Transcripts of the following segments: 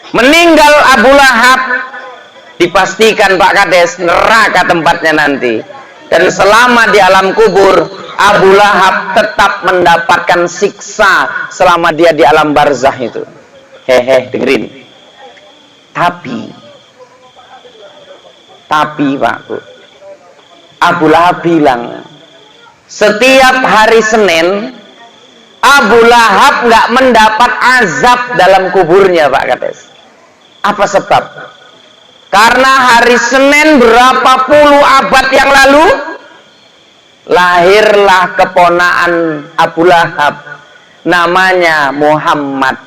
Meninggal Abu Lahab, dipastikan Pak Kades neraka tempatnya nanti. Dan selama di alam kubur, Abu Lahab tetap mendapatkan siksa selama dia di alam barzah itu. Hehe, dengerin. Tapi Pak Bu, Abu Lahab bilang, setiap hari Senin Abu Lahab nggak mendapat azab dalam kuburnya Pak Kades. Apa sebab? Karena hari Senin berapa puluh abad yang lalu lahirlah keponaan Abu Lahab, namanya Muhammad.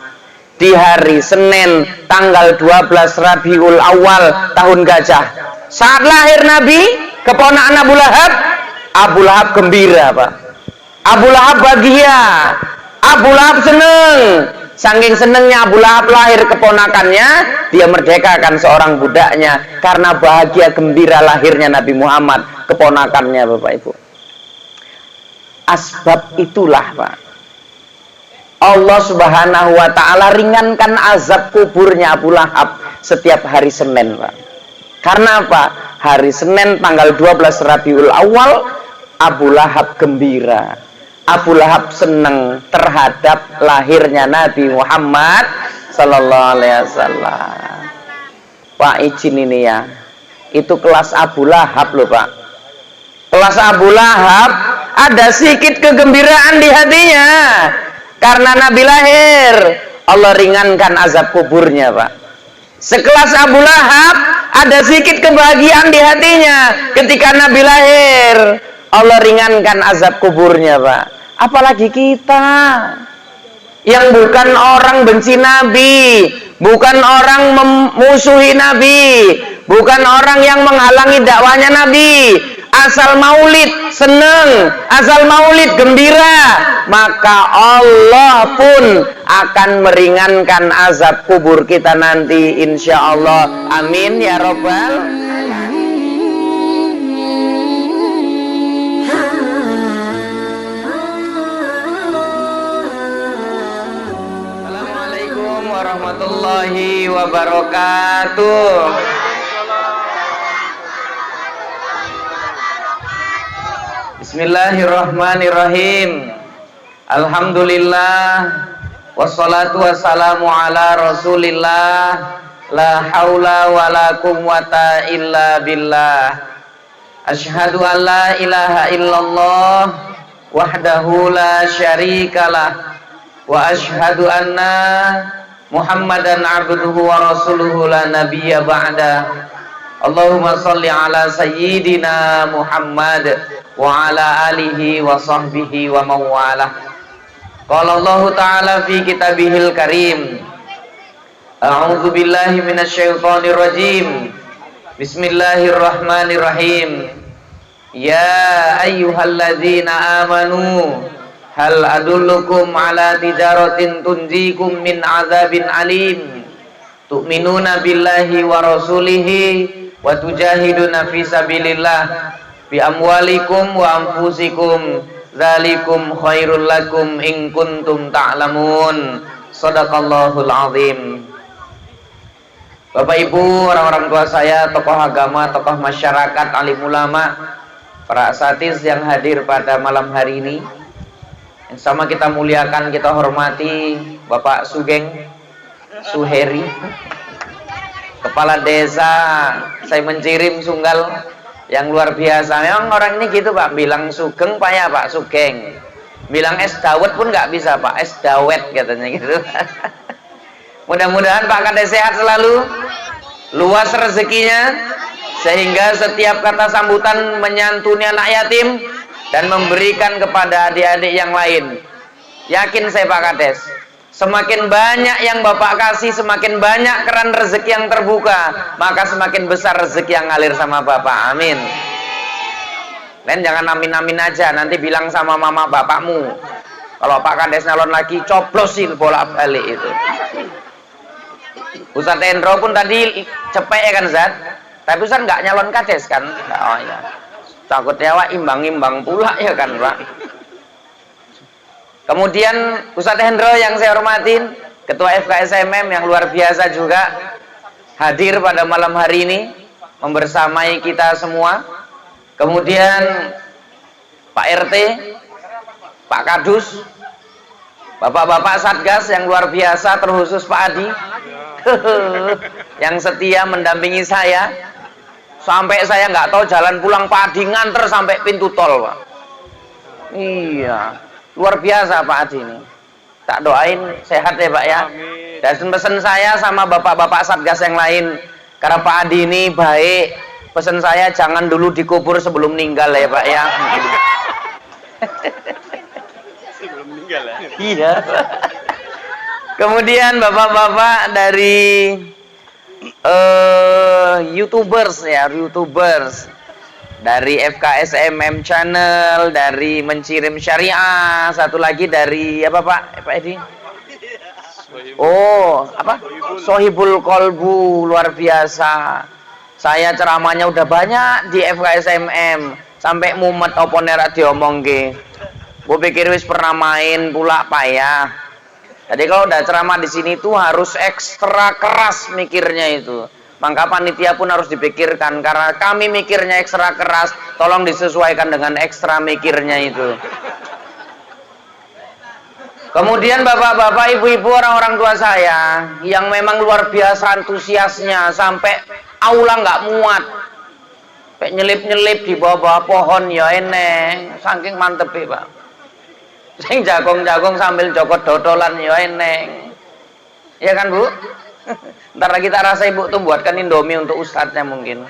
Di hari Senin tanggal 12 Rabiul Awal tahun gajah, saat lahir Nabi, keponaan Abu Lahab gembira Pak. Abu Lahab bahagia, Abu Lahab seneng. Saking senengnya Abu Lahab lahir keponakannya, dia merdekakan seorang budaknya karena bahagia gembira lahirnya Nabi Muhammad, keponakannya Bapak Ibu. Asbab itulah Pak, Allah Subhanahu wa ta'ala ringankan azab kuburnya Abu Lahab setiap hari Senin Pak. Karena apa? Hari Senin tanggal 12 Rabiul Awal, Abu Lahab gembira, Abu Lahab senang terhadap lahirnya Nabi Muhammad sallallahu alaihi wasallam. Pak izin ini ya, itu kelas Abu Lahab loh Pak. Kelas Abu Lahab ada sedikit kegembiraan di hatinya karena Nabi lahir, Allah ringankan azab kuburnya Pak. Sekelas Abu Lahab ada sedikit kebahagiaan di hatinya ketika Nabi lahir, Allah ringankan azab kuburnya Pak. Apalagi kita yang bukan orang benci Nabi, bukan orang memusuhi Nabi, bukan orang yang menghalangi dakwanya Nabi, asal maulid seneng, asal maulid gembira, maka Allah pun akan meringankan azab kubur kita nanti insya Allah. Amin ya Rabbal. Warahmatullahi wabarakatuh. Bismillahirrahmanirrahim. Alhamdulillah, wassalatu wassalamu ala rasulillah, la haula wa la quwwata illa billah. Asyhadu an la ilaha illallah wahdahu la syarikalah, wa asyhadu anna Muhammadan abduhu wa rasuluhu la nabiyya ba'da. Allahumma salli ala sayyidina Muhammad wa ala alihi wa sahbihi wa mawalah. Qala Allah ta'ala fi kitabihil karim, a'udzu billahi minasyaitonir rajim. Bismillahirrahmanirrahim. Ya ayyuhalladzina amanu, hal adullukum ala tijaratin tunjikum min azabin alim, tu'minuna billahi wa rasulihi wa tujahiduna fi sabilillah bi amwalikum wa anfusikum, dzalikum khairul lakum in kuntum ta'lamun. Shadaqallahul azim. Bapak Ibu, orang-orang tua saya, tokoh agama, tokoh masyarakat, alim ulama, para asatiz yang hadir pada malam hari ini, yang sama kita muliakan, kita hormati Bapak Sugeng Suheri, Kepala Desa saya Mencirim Sunggal, yang luar biasa. Memang orang ini gitu Pak, bilang Sugeng payah Pak, Sugeng. Bilang es dawet pun nggak bisa Pak, es dawet katanya gitu. Mudah-mudahan Pak Kades sehat selalu, luas rezekinya, sehingga setiap kata sambutan menyantuni anak yatim dan memberikan kepada adik-adik yang lain. Yakin saya Pak Kades, semakin banyak yang Bapak kasih, semakin banyak keran rezeki yang terbuka, maka semakin besar rezeki yang ngalir sama Bapak. Amin. Dan jangan amin-amin aja, nanti bilang sama mama bapakmu, kalau Pak Kades nyalon lagi, coplosin bolak-balik itu. Ustadz Hendro pun tadi cepet ya kan Zat, tapi Ustadz nggak nyalon Kades kan? Oh ya, takutnya Wak imbang-imbang pula ya kan Pak. Kemudian Ustadz Hendro yang saya hormatin, Ketua FKSMM yang luar biasa juga hadir pada malam hari ini membersamai kita semua. Kemudian Pak RT, Pak Kadus, bapak-bapak Satgas yang luar biasa, terkhusus Pak Adi yang setia mendampingi saya sampai saya nggak tahu jalan pulang. Pak Adi nganter sampai pintu tol, Pak. Iya, luar biasa Pak Adi ini. Tak doain sehat ya Pak ya. Dan pesan saya sama bapak-bapak Satgas yang lain, karena Pak Adi ini baik, pesan saya jangan dulu dikubur sebelum meninggal ya Pak ya. Sebelum meninggal ya. Iya. Kemudian bapak-bapak dari YouTubers ya, YouTubers dari FKSMM Channel, dari Mencirim Syariah, satu lagi dari apa Pak Edi? Oh, apa? Sohibul Kolbu, luar biasa. Saya ceramahnya udah banyak di FKSMM, sampai mumet opo nek diomongke. Gue pikir wis pernah main pula payah. Jadi kalau udah ceramah di sini tuh harus ekstra keras mikirnya itu. Maka panitia pun harus dipikirkan, karena kami mikirnya ekstra keras, tolong disesuaikan dengan ekstra mikirnya itu. Kemudian bapak-bapak, ibu-ibu, orang-orang tua saya yang memang luar biasa antusiasnya, sampai aula nggak muat, sampai nyelip-nyelip di bawah-bawah pohon ya eneng, saking mantep ya Pak. Sing jagong-jagong sambil jokot dodolan ya eneng. Ya kan Bu? Ntar lagi tak rasa Ibu tuh buatkan Indomie untuk ustadznya mungkin.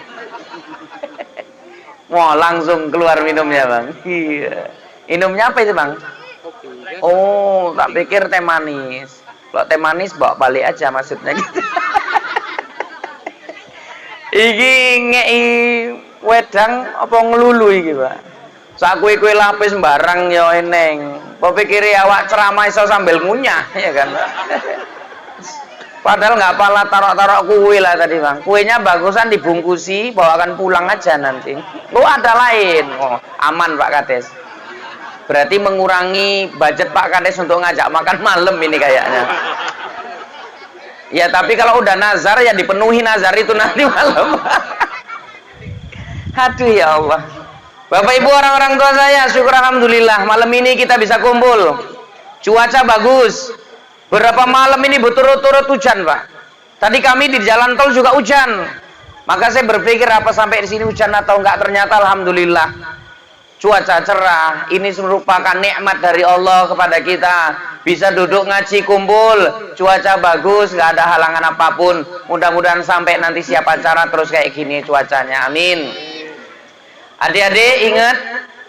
Wah, langsung keluar minumnya Bang. Iya. Minumnya apa itu Bang? Oh, tak pikir teh manis. Kalau teh manis bawa balik aja maksudnya gitu. Iki ngei wedang apa ngelulu iki Pak? Sak kue-kue lapis sembarang ya eneng. Kok pikiri awak ceramah iso sambil ngunyah ya kan? Padahal nggak pala taruh-taruh kue lah tadi Bang. Kuenya bagusan dibungkusi, bawakan pulang aja nanti. Oh ada lain. Oh, aman Pak Kades. Berarti mengurangi budget Pak Kades untuk ngajak makan malam ini kayaknya. Ya tapi kalau udah nazar ya dipenuhi nazar itu nanti malam. Aduh ya Allah. Bapak Ibu, orang-orang tua saya, syukur alhamdulillah malam ini kita bisa kumpul. Cuaca bagus. Beberapa malam ini berturut-turut hujan, Pak. Tadi kami di jalan tol juga hujan. Maka saya berpikir apa sampai di sini hujan atau enggak, ternyata alhamdulillah cuaca cerah. Ini merupakan nikmat dari Allah kepada kita. Bisa duduk ngaji kumpul, cuaca bagus, nggak ada halangan apapun. Mudah-mudahan sampai nanti siap acara terus kayak gini cuacanya. Amin. Adik-adik ingat,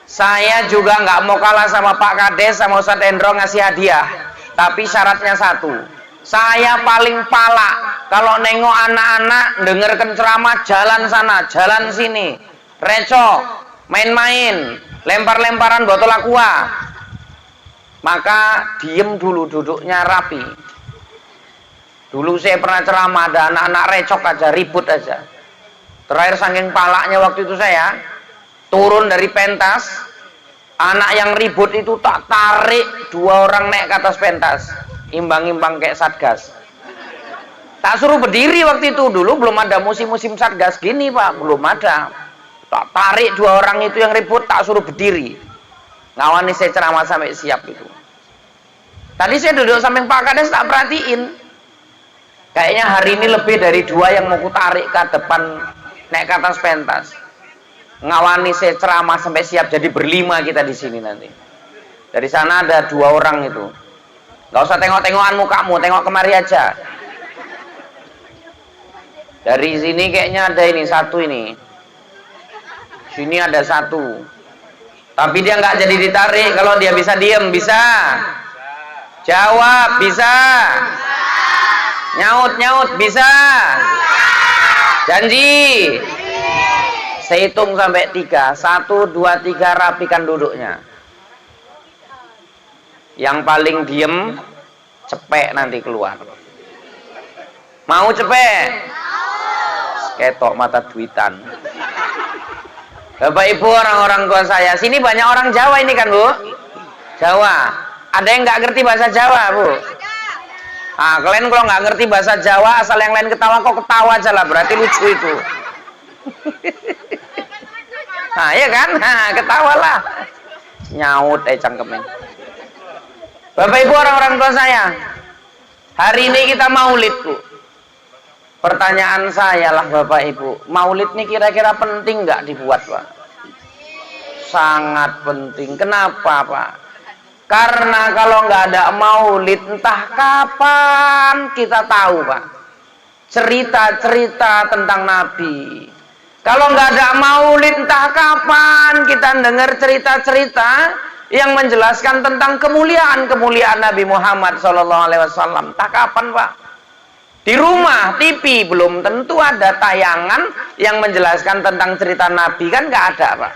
saya juga nggak mau kalah sama Pak Kades sama Ustadz Endro ngasih hadiah. Tapi syaratnya satu, saya paling pala kalau nengok anak-anak dengarkan ceramah jalan sana, jalan sini, reco, main-main, lempar-lemparan botol aqua. Maka diem dulu, duduknya rapi. Dulu saya pernah ceramah ada anak-anak recok aja, ribut aja. Terakhir saking palaknya waktu itu saya turun dari pentas, anak yang ribut itu tak tarik, dua orang naik ke atas pentas, imbang-imbang kayak Satgas. Tak suruh berdiri waktu itu, dulu belum ada musim-musim Satgas gini Pak, belum ada. Tak tarik dua orang itu yang ribut, tak suruh berdiri. Ngawani saya ceramah sampai siap itu. Tadi saya duduk samping Pak Kades tak perhatiin. Kayaknya hari ini lebih dari dua yang mau ku tarik ke depan naik ke atas pentas. Ngawani saya ceramah sampai siap, jadi berlima kita di sini nanti. Dari sana ada dua orang itu. Gak usah tengok-tengokan mukamu, tengok kemari aja. Dari sini kayaknya ada ini satu ini. Sini ada satu. Tapi dia nggak jadi ditarik. Kalau dia bisa diem, bisa. Jawab, bisa. Nyaut-nyaut, bisa. Janji. Saya hitung sampai 3. 1, 2, 3, rapikan duduknya. Yang paling diem, cepek nanti keluar. Mau cepek? Ketok mata duitan. Bapak Ibu, orang-orang tua saya, sini banyak orang Jawa ini kan Bu? Jawa. Ada yang nggak ngerti bahasa Jawa Bu? Ah, kalian kalau nggak ngerti bahasa Jawa, asal yang lain ketawa, kok ketawa aja lah, berarti lucu itu. Nah, iya kan? Nah, ketawalah. Nyaut cangkemnya. Bapak Ibu, orang-orang tua saya, hari ini kita maulid, Bu. Pertanyaan saya lah Bapak Ibu, maulid ini kira-kira penting nggak dibuat, Pak? Sangat penting. Kenapa, Pak? Karena kalau nggak ada maulid, entah kapan kita tahu, Pak, cerita-cerita tentang Nabi. Kalau nggak ada maulid, entah kapan kita dengar cerita-cerita yang menjelaskan tentang kemuliaan Nabi Muhammad SAW. Entah kapan, Pak. Di rumah TV belum tentu ada tayangan yang menjelaskan tentang cerita Nabi, kan nggak ada, Pak.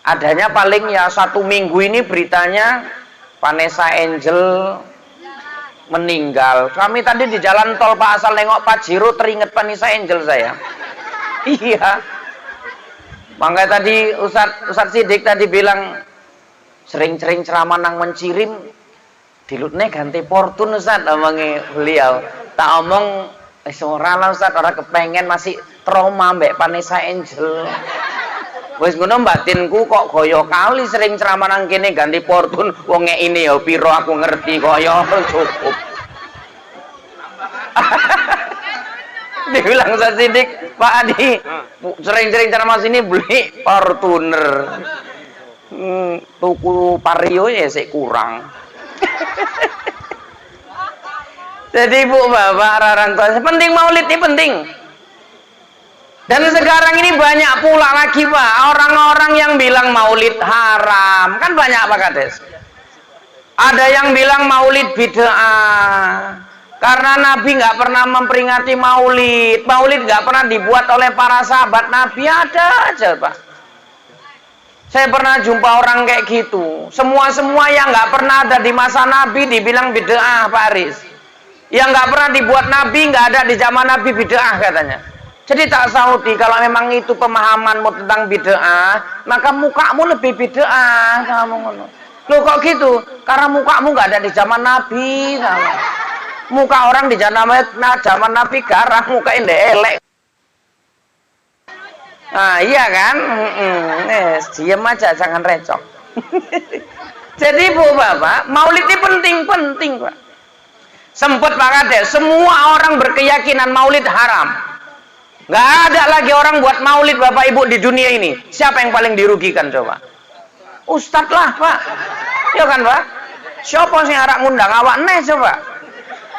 Adanya paling ya 1 minggu ini beritanya Vanessa Angel meninggal. Kami tadi di jalan tol, Pak, asal nengok Pajero teringat Vanessa Angel saya. Iya. Makanya tadi Ustadz Sidik tadi bilang sering-sering ceramah nang mencirim, dilutnya ganti Fortune, Ustadz, omongnya beliau. Tak omong ora lah, Ustadz, orang kepengen, masih trauma mbak Vanessa Angel. Wis ngono batinku kok goyo kali sering ceramah nang kene ganti Fortune, wong ini ya piro aku ngerti koyo cukup. Dibilang Ustadz Sidik, Pak Adi, sering-sering ceramah sini beli Fortuner. Tuku Vario ya sih kurang. Jadi Bu, Bapak, orang tua, penting maulid ini penting. Dan sekarang ini banyak pula lagi, Pak, orang-orang yang bilang maulid haram. Kan banyak, Pak Kades. Ada yang bilang maulid bid'ah. Karena Nabi nggak pernah memperingati maulid. Maulid nggak pernah dibuat oleh para sahabat Nabi. Ada aja, Pak. Saya pernah jumpa orang kayak gitu. Semua yang nggak pernah ada di masa Nabi dibilang bid'ah, Pak Aris. Yang nggak pernah dibuat Nabi, nggak ada di zaman Nabi, bid'ah katanya. Jadi tak sauti, kalau memang itu pemahamanmu tentang bid'ah, maka mukamu lebih bid'ah. Loh kok gitu? Karena mukamu nggak ada di zaman Nabi. Muka orang di zaman Nabi garang, muka indah elek. Nah iya kan? Diam aja, jangan recok. Jadi Bu, Bapak, maulid ini penting, Pak. Sempet Pak Kades, semua orang berkeyakinan maulid haram. Nggak ada lagi orang buat maulid, Bapak Ibu, di dunia ini. Siapa yang paling dirugikan coba? Ustadz lah, Pak. Ya kan, Pak? Siapa sih arak ngundang awak nih coba?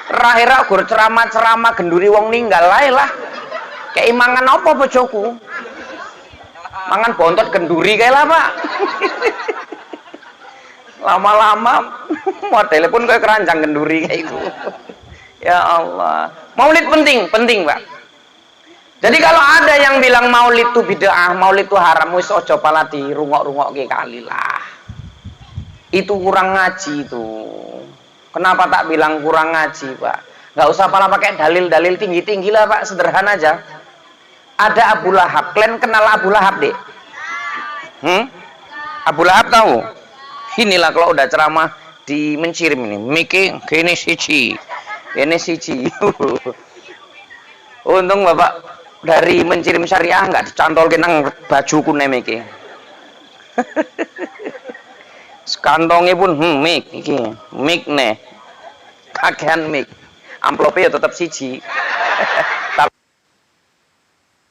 Terakhir aku ceramah genduri wong ninggal lah. Kayak imangan apa bojoku? Mangan bontot genduri kayak lah, Pak. Lama-lama modelnya pun kayak keranjang genduri kayak itu. Ya Allah. Maulid penting, Pak. Jadi kalau ada yang bilang maulid itu bid'ah, maulid itu haram, wis aja pala dirungok-rungok kali lah. Itu kurang ngaji itu. Kenapa tak bilang kurang ngaji, Pak? Nggak usah pala pakai dalil-dalil tinggi-tinggi lah, Pak. Sederhana aja. Ada Abu Lahab. Kalian kenal Abu Lahab, Dek? Abu Lahab tahu? Inilah kalau udah ceramah di mencirim ini. Miki, kene siji. Untung Bapak dari mencirim syariah nggak dicantolkan nang bajuku nih Miki. Kantongnya pun mik nih. Kakean mik. Amplopnya ya tetap siji. Tapi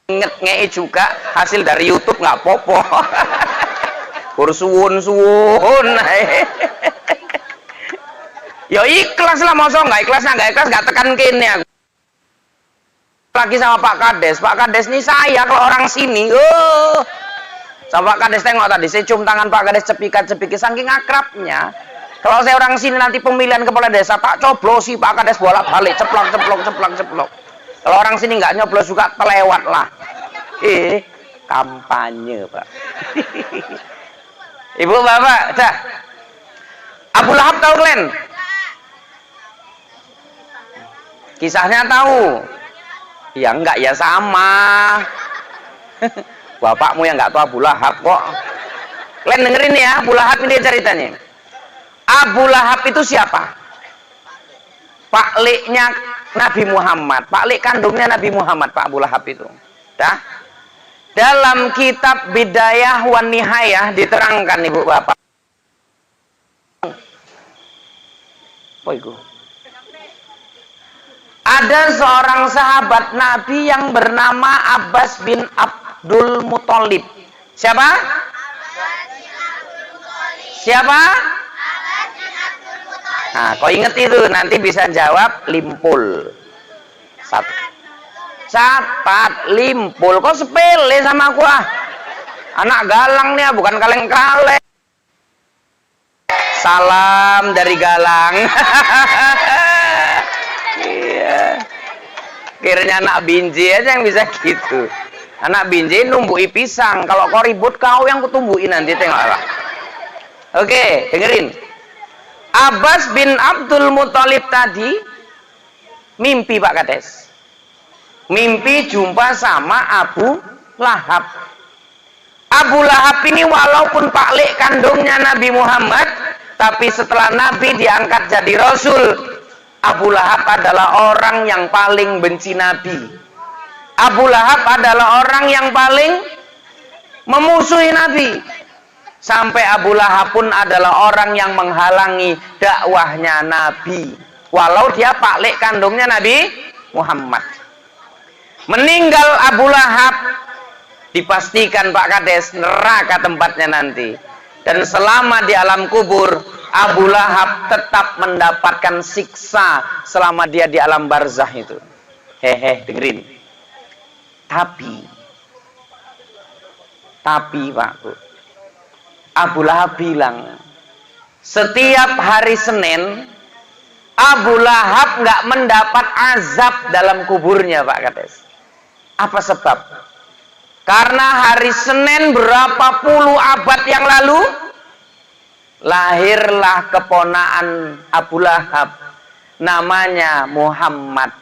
inget juga hasil dari YouTube nggak popo. Kursuun. Ya ikhlas lah, masa nggak ikhlas nggak tekan kini aku. Lagi sama Pak Kades ini saya kalau orang sini, sama Pak Kades tengok tadi, saya cium tangan Pak Kades cepika saking akrabnya. Kalau saya orang sini nanti pemilihan kepala desa tak coblosi Pak Kades bolak-balik ceplok. Kalau orang sini nggak nyoblos juga terlewat lah. Kampanye, Pak. Ibu Bapak, dah. Abu Lahab tahu kalian? Kisahnya tahu? Ya enggak, ya sama. Bapakmu yang enggak tahu Abu Lahab kok. Kalian dengerin ya, Abu Lahab ini ceritanya. Abu Lahab itu siapa? pakliknya Nabi Muhammad, paklik kandungnya Nabi Muhammad, Pak Abu Lahab itu. Dah. Dalam kitab Bidayah wan Nihayah diterangkan Ibu Bapak. Apa itu? Ada seorang sahabat Nabi yang bernama Abbas bin Abdul Muthalib. Siapa? Siapa? Nah, kau inget itu, nanti bisa jawab limpul. Catat limpul. Kok sepele sama aku ah? Anak galang nih, bukan kaleng-kaleng. Salam dari Galang. Iya. Kiranya anak binji aja yang bisa gitu. Anak binji numbui pisang. Kalau kau ribut, kau yang kutumbuin nanti, tengoklah. Oke, dengerin. Abbas bin Abdul Muthalib tadi mimpi, Pak Kades. Mimpi jumpa sama Abu Lahab. Abu Lahab ini walaupun paklik kandungnya Nabi Muhammad, tapi setelah Nabi diangkat jadi Rasul, Abu Lahab adalah orang yang paling benci Nabi. Abu Lahab adalah orang yang paling memusuhi Nabi. Sampai Abu Lahab pun adalah orang yang menghalangi dakwahnya Nabi. Walau dia paklik kandungnya Nabi Muhammad. Meninggal Abu Lahab, dipastikan Pak Kades neraka tempatnya nanti. Dan selama di alam kubur, Abu Lahab tetap mendapatkan siksa selama dia di alam barzah itu. Hehe, dengerin. Tapi Pak Bu, Abu Lahab bilang, setiap hari Senin Abu Lahab nggak mendapat azab dalam kuburnya, Pak Kades. Apa sebab? Karena hari Senin berapa puluh abad yang lalu lahirlah keponaan Abu Lahab, namanya Muhammad.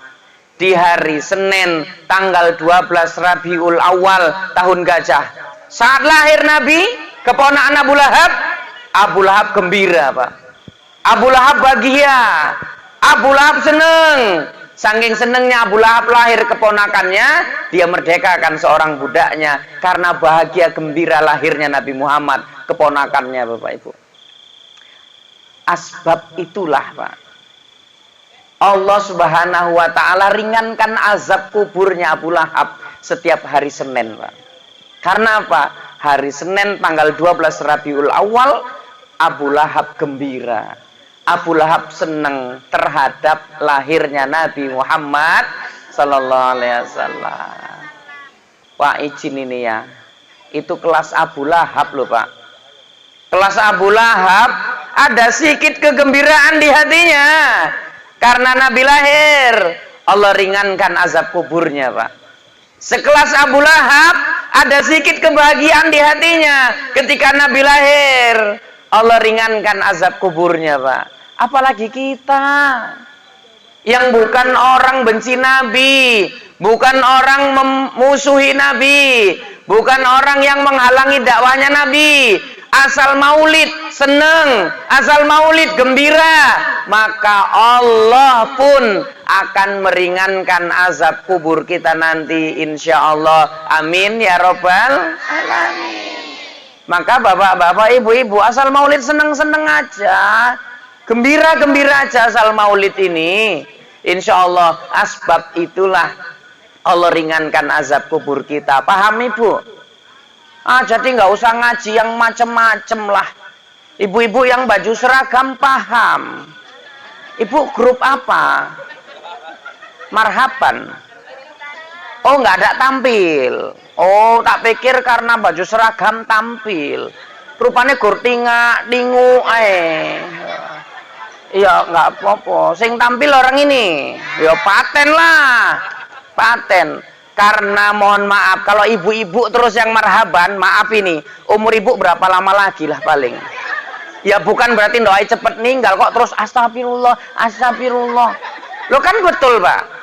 Di hari Senin tanggal 12 Rabiul Awal tahun gajah. Saat lahir Nabi, keponaan Abu Lahab gembira, Pak. Abu Lahab bahagia, Abu Lahab seneng. Saking senengnya Abu Lahab lahir keponakannya, dia merdekakan seorang budaknya karena bahagia gembira lahirnya Nabi Muhammad, keponakannya, Bapak Ibu. Asbab itulah, Pak, Allah Subhanahu wa ta'ala ringankan azab kuburnya Abu Lahab setiap hari Senin, Pak. Karena apa? Hari Senin tanggal 12 Rabiul Awal, Abu Lahab gembira. Abu Lahab senang terhadap lahirnya Nabi Muhammad sallallahu alaihi wasallam. Pak, izin ini ya. Itu kelas Abu Lahab loh, Pak. Kelas Abu Lahab ada sedikit kegembiraan di hatinya. Karena Nabi lahir, Allah ringankan azab kuburnya, Pak. Sekelas Abu Lahab ada sedikit kebahagiaan di hatinya ketika Nabi lahir, Allah ringankan azab kuburnya, Pak. Apalagi kita yang bukan orang benci Nabi, bukan orang memusuhi Nabi, bukan orang yang menghalangi dakwahnya Nabi, asal maulid seneng, asal maulid gembira, maka Allah pun akan meringankan azab kubur kita nanti, insya Allah. Amin ya robbal alamin. Maka bapak-bapak, ibu-ibu, asal maulid seneng-seneng aja, gembira-gembira aja asal maulid ini. Insya Allah asbab itulah Allah ringankan azab kubur kita. Paham Ibu? Jadi nggak usah ngaji yang macem-macem lah. Ibu-ibu yang baju seragam paham. Ibu grup apa? Marhaban. Oh, nggak ada tampil. Oh, tak pikir karena baju seragam tampil. Rupanya gur tingak, dingu, iya, nggak apa-apa. Sing tampil orang ini, ya paten lah, paten. Karena mohon maaf, kalau ibu-ibu terus yang marhaban, maaf ini, umur ibu berapa lama lagi lah paling. Ya bukan berarti doai cepet ninggal kok terus astagfirullah, astagfirullah. Lo kan betul, Pak.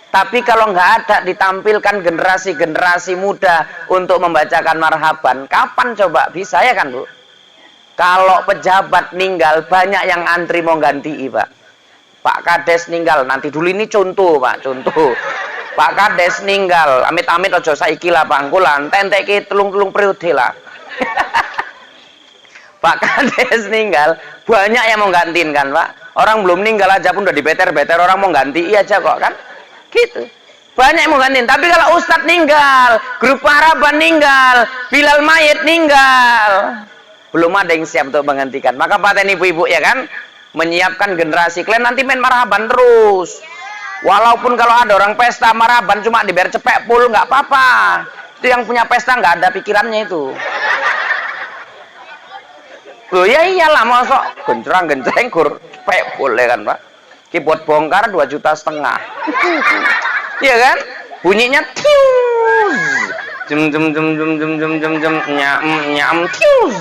Tapi kalau nggak ada ditampilkan generasi-generasi muda untuk membacakan marhaban, kapan coba bisa, ya kan, Bu? Kalau pejabat ninggal, banyak yang antri mau ganti, Pak. Pak Kades ninggal, nanti dulu ini contoh Pak, contoh. Pak Kades ninggal, amit-amit aja saiki lah Pak, engko lah entek telung periode lah. Pak Kades ninggal, banyak yang mau gantiin kan Pak. Orang belum ninggal aja pun udah dibeter-beter, orang mau ganti aja kok kan. Gitu. Banyak yang mau gantiin, tapi kalau Ustadz ninggal, grup Paraban ninggal, Bilal Mayit ninggal, belum ada yang siap untuk menggantikan. Maka paten ibu-ibu ya kan, menyiapkan generasi kalian nanti main marahaban terus. Walaupun kalau ada orang pesta marahaban cuma dibayar cepek pul nggak apa-apa. Itu yang punya pesta nggak ada pikirannya itu. Loh ya iyalah masuk gencrang-gencreng gur cepek pul ya kan Pak. Keyboard bongkar 2,5 juta. Iya kan? Bunyinya tius. Jem nyam tius.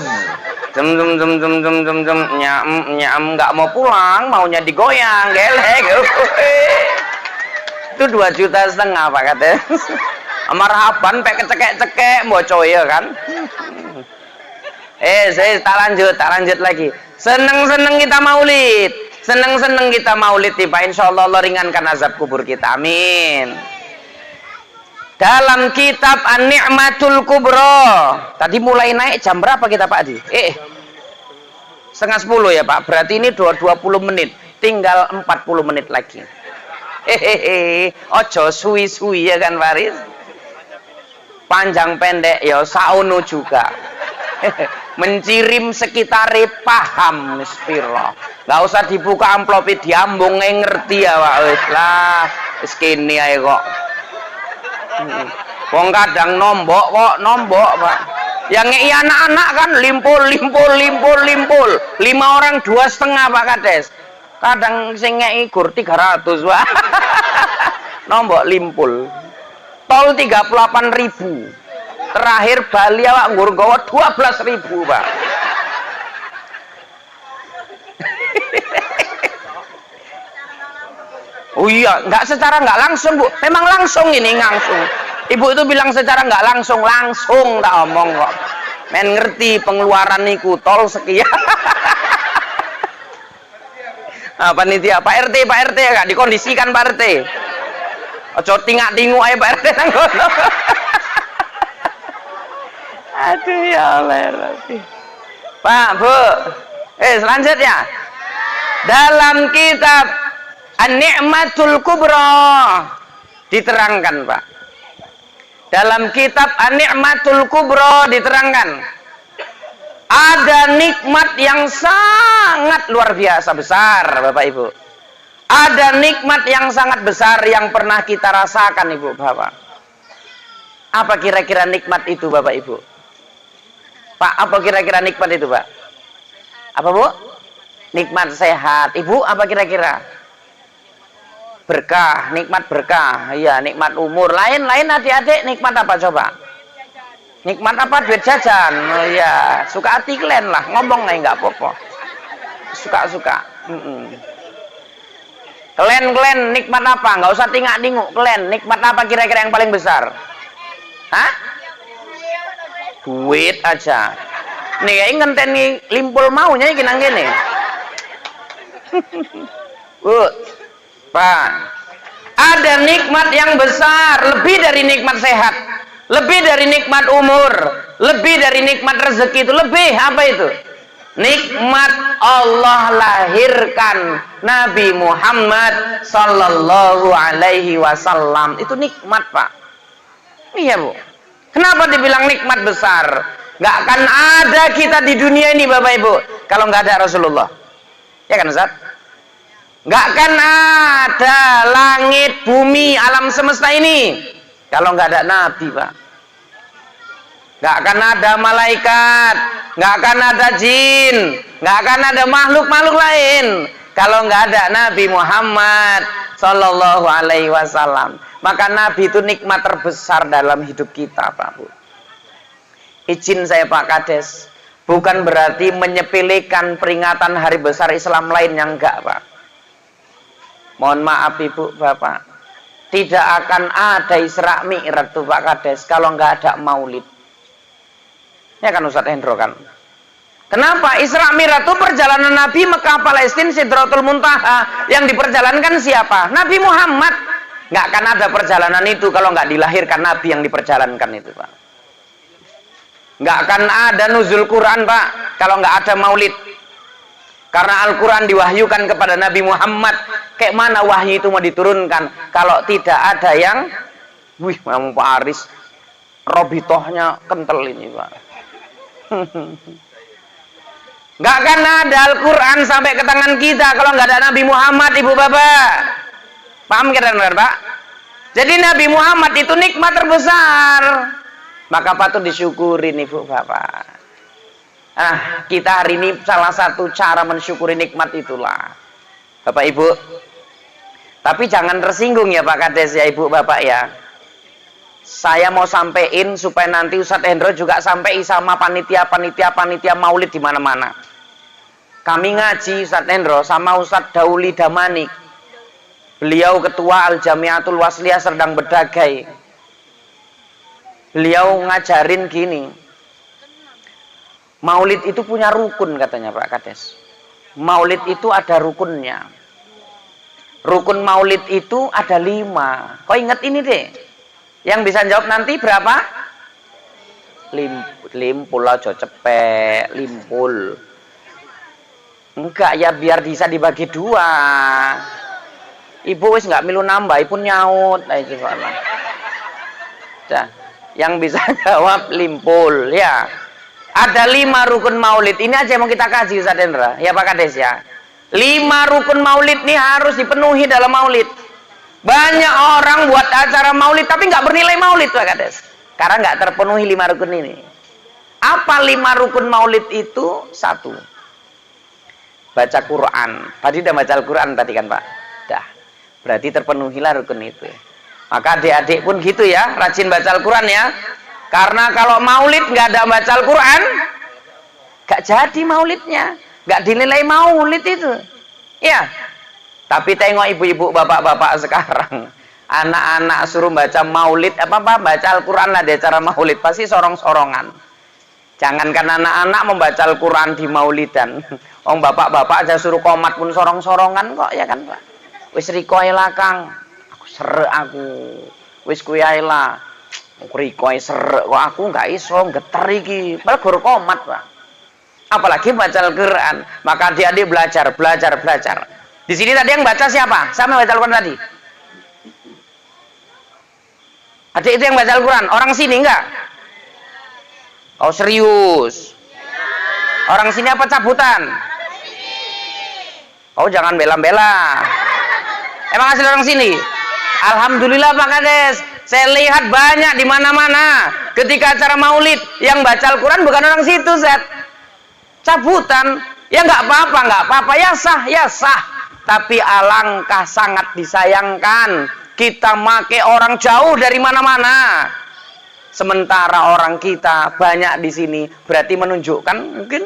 Nyam nggak mau pulang, maunya digoyang, gelek. Itu 2,5 juta Pak katanya. Marhaban pek kecekek-cekek boco ya kan. Saya tak lanjut lagi. Seneng-seneng kita maulid. Seneng-seneng kita maulid tiba insyaallah Allah ringankan azab kubur kita. Amin. Dalam kitab An-Ni'matul Kubra. Tadi mulai naik jam berapa kita Pak Adi? 9:30 ya Pak. Berarti ini 20 menit. Tinggal 40 menit lagi. Ojo suwi-suwi ya kan Faris? Panjang pendek ya sauno juga. Mencirim sekitare paham Bismillah. Nggak usah dibuka amplopnya diambung ngerti ya Pak. Wis lah, wis kene ae kok. Wong kadang nombok kok, nombok Pak. Yang ngei anak-anak kan limpul. 5 orang 2,5 Pak Kades. Kadang sing ngei gur 300 Pak. Nombok limpul. Tol 38.000. Terakhir Bali awak nggur nggawa 12.000 Pak. Oh iya, secara nggak langsung Bu. Memang langsung ini langsung. Ibu itu bilang secara nggak langsung tak omong kok. Men ngerti pengeluaran niku tol sekian. Nah, panitia Pak RT ya Kak, dikondisikan Pak RT. Ojo tingak-tinguk ae Pak RT nang kono. Aduh ya Allah. Pak, Bu. Selanjutnya. Dalam kitab An-Ni'matul Kubra diterangkan Pak. Dalam kitab An-Ni'matul Kubra diterangkan ada nikmat yang sangat luar biasa besar Bapak Ibu. Ada nikmat yang sangat besar yang pernah kita rasakan Ibu Bapak. Apa kira-kira nikmat itu Bapak Ibu? Pak, apa kira-kira nikmat itu Pak? Apa Bu? Nikmat sehat. Ibu apa kira-kira? Berkah, nikmat berkah. Iya, nikmat umur. Lain-lain adik-adik nikmat apa coba? Nikmat apa? Duit jajan. Oh iya, suka hati kalian lah. Ngomong aja nggak apa-apa. Suka-suka. Kalian nikmat apa? Nggak usah tingak-tinguk. Kalian nikmat apa kira-kira yang paling besar? Hah? Duit aja. Nih kayak ngenteni limpul maunya iki nang kene. Bu, Pak. Ada nikmat yang besar, lebih dari nikmat sehat, lebih dari nikmat umur, lebih dari nikmat rezeki itu, lebih apa itu? Nikmat Allah lahirkan Nabi Muhammad sallallahu alaihi wasallam. Itu nikmat, Pak. Iya, Bu. Kenapa dibilang nikmat besar? Gak akan ada kita di dunia ini Bapak Ibu kalau nggak ada Rasulullah. Ya kan Ustaz? Gak akan ada langit, bumi, alam semesta ini kalau nggak ada Nabi Pak. Gak akan ada malaikat, gak akan ada jin, gak akan ada makhluk-makhluk lain kalau nggak ada Nabi Muhammad sallallahu alaihi wasallam. Maka Nabi itu nikmat terbesar dalam hidup kita Pak Bu. Izin saya Pak Kades, bukan berarti menyepelekan peringatan hari besar Islam lainnya, enggak Pak. Mohon maaf Ibu Bapak, tidak akan ada Isra Mi'raj tuh Pak Kades kalau enggak ada maulid. Ya kan Ustadz Hendro kan? Kenapa? Isra Mi'raj itu perjalanan Nabi Mekah Palestina Sidratul Muntaha. Yang diperjalankan siapa? Nabi Muhammad. Nggak akan ada perjalanan itu kalau nggak dilahirkan Nabi yang diperjalankan itu, Pak. Nggak akan ada nuzul Quran, Pak, kalau nggak ada maulid. Karena Al-Quran diwahyukan kepada Nabi Muhammad. Kayak mana wahyu itu mau diturunkan kalau tidak ada yang, wih, Pak Aris, robitohnya kental ini, Pak. Nggak akan ada Al-Quran sampai ke tangan kita kalau nggak ada Nabi Muhammad, ibu bapak. Paham kira-kira, Pak? Jadi Nabi Muhammad itu nikmat terbesar. Maka patut disyukuri nih, ibu bapak. Kita hari ini salah satu cara mensyukuri nikmat itulah, Bapak Ibu. Tapi jangan tersinggung ya Pak Kades ya, Ibu Bapak ya. Saya mau sampein supaya nanti Ustadz Hendro juga sampai sama panitia maulid di mana-mana. Kami ngaji Ustadz Hendro sama Ustadz Dauli Damanik. Beliau ketua Al-Jamiatul Wasliyah Serdang Bedagai. Beliau ngajarin gini. Maulid itu punya rukun katanya Pak Kades. Maulid itu ada rukunnya. Rukun maulid itu ada 5. Kau ingat ini deh. Yang bisa jawab nanti berapa? Limpul aja cepet, limpul. Enggak ya, biar bisa dibagi 2. Ibu wis nggak milu nambah, ibu nyaut. Nah itu soalnya. Nah, yang bisa jawab limpul ya. Ada 5 rukun maulid. Ini aja yang mau kita kaji Ustadz Hendra. Ya Pak Kades ya. 5 rukun maulid ini harus dipenuhi dalam maulid. Banyak orang buat acara maulid tapi nggak bernilai maulid Pak Kades. Karena nggak terpenuhi 5 rukun ini. Apa 5 rukun maulid itu? 1. Baca Quran. Tadi udah baca Al-Quran tadi kan Pak? Dah. Berarti terpenuhilah rukun itu. Maka adik-adik pun gitu ya. Rajin baca Al-Quran ya. Karena kalau maulid nggak ada baca Al-Quran, nggak jadi maulidnya, nggak dinilai maulid itu. Ya, tapi tengok ibu-ibu, bapak-bapak sekarang, anak-anak suruh baca maulid, baca Al-Quran lah di acara maulid, pasti sorong-sorongan. Jangankan anak-anak membaca Al-Quran di maulidan, bapak-bapak aja suruh komat pun sorong-sorongan kok, ya kan Pak? Wis rikoy lah Kang, aku serek aku, wis kuyai lah. Rikoy serek kok aku nggak iso geter iki padahal guru komat Pak, apalagi baca Al-Quran. Maka adik-adik belajar. Di sini tadi yang baca siapa? Sama baca Al-Quran tadi. Adik itu yang baca Al-Quran, orang sini enggak? Oh serius? Orang sini apa cabutan? Oh jangan bela-bela. Emang asli orang sini? Alhamdulillah Pak Kades. Saya lihat banyak di mana-mana ketika acara maulid yang baca Al-Quran bukan orang situ, Zat. Cabutan. Ya nggak apa-apa, ya sah. Tapi alangkah sangat disayangkan kita make orang jauh dari mana-mana. Sementara orang kita banyak di sini, berarti menunjukkan mungkin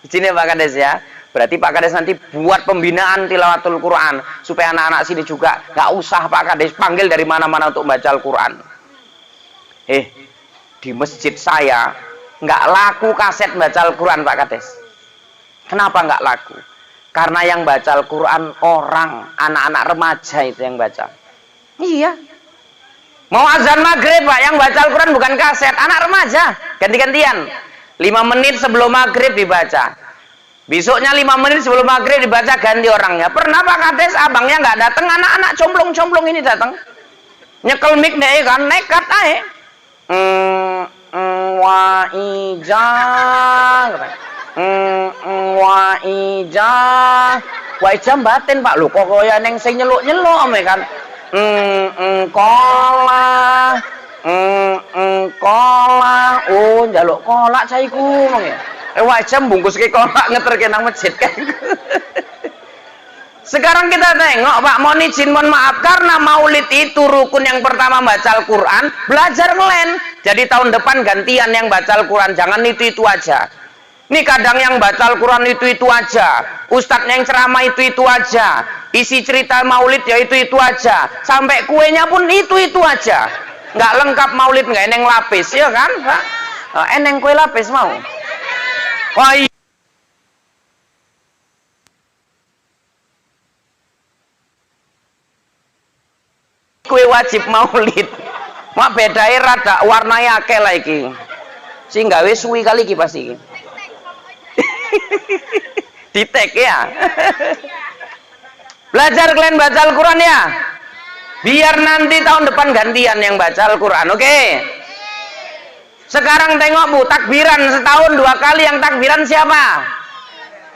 di sini Pak Kades ya. Berarti Pak Kades nanti buat pembinaan tilawatul Quran supaya anak-anak sini juga nggak usah Pak Kades panggil dari mana-mana untuk baca Al-Quran. Di masjid saya nggak laku kaset baca Al-Quran Pak Kades. Kenapa nggak laku? Karena yang baca Al-Quran orang, anak-anak remaja itu yang baca. Iya. Mau azan maghrib Pak, yang baca Al-Quran bukan kaset, anak remaja, ganti-gantian. 5 menit sebelum maghrib dibaca. Besoknya 5 menit sebelum maghrib dibaca ganti orangnya. Pernah Pak Kades abangnya nggak datang, anak-anak comblong-comblong ini datang. Nyekel mic deh kan, nekat aja. Waijah batin Pak, lu kok kaya neng sing nyeluk-nyeluk ame kan. Kola, oh njaluk kolak caiku mong ya. Wajah bungkus ke kolak ngeter nang masjid kan. Sekarang kita tengok Pak, mohon izin, mohon maaf, karena maulid itu rukun yang pertama baca Al-Quran, belajar ngelen. Jadi tahun depan gantian yang baca Al-Quran, jangan itu aja. Ini kadang yang baca Al-Quran itu aja, ustadznya yang ceramah itu aja, isi cerita maulid ya itu aja, sampai kuenya pun itu aja. Nggak lengkap maulid, nggak eneng lapis, ya kan Pak? Eneng kue lapis mau? Wah, iya. Kue wajib maulid. Mak bedai rada warnanya akeh lah iki. Sing gawe suwi kali iki pasti iki. Ditek ya. Belajar kalian baca Al-Quran ya. Biar nanti tahun depan gantian yang baca Al-Quran, oke? Sekarang tengok Bu, takbiran setahun 2 kali yang takbiran siapa?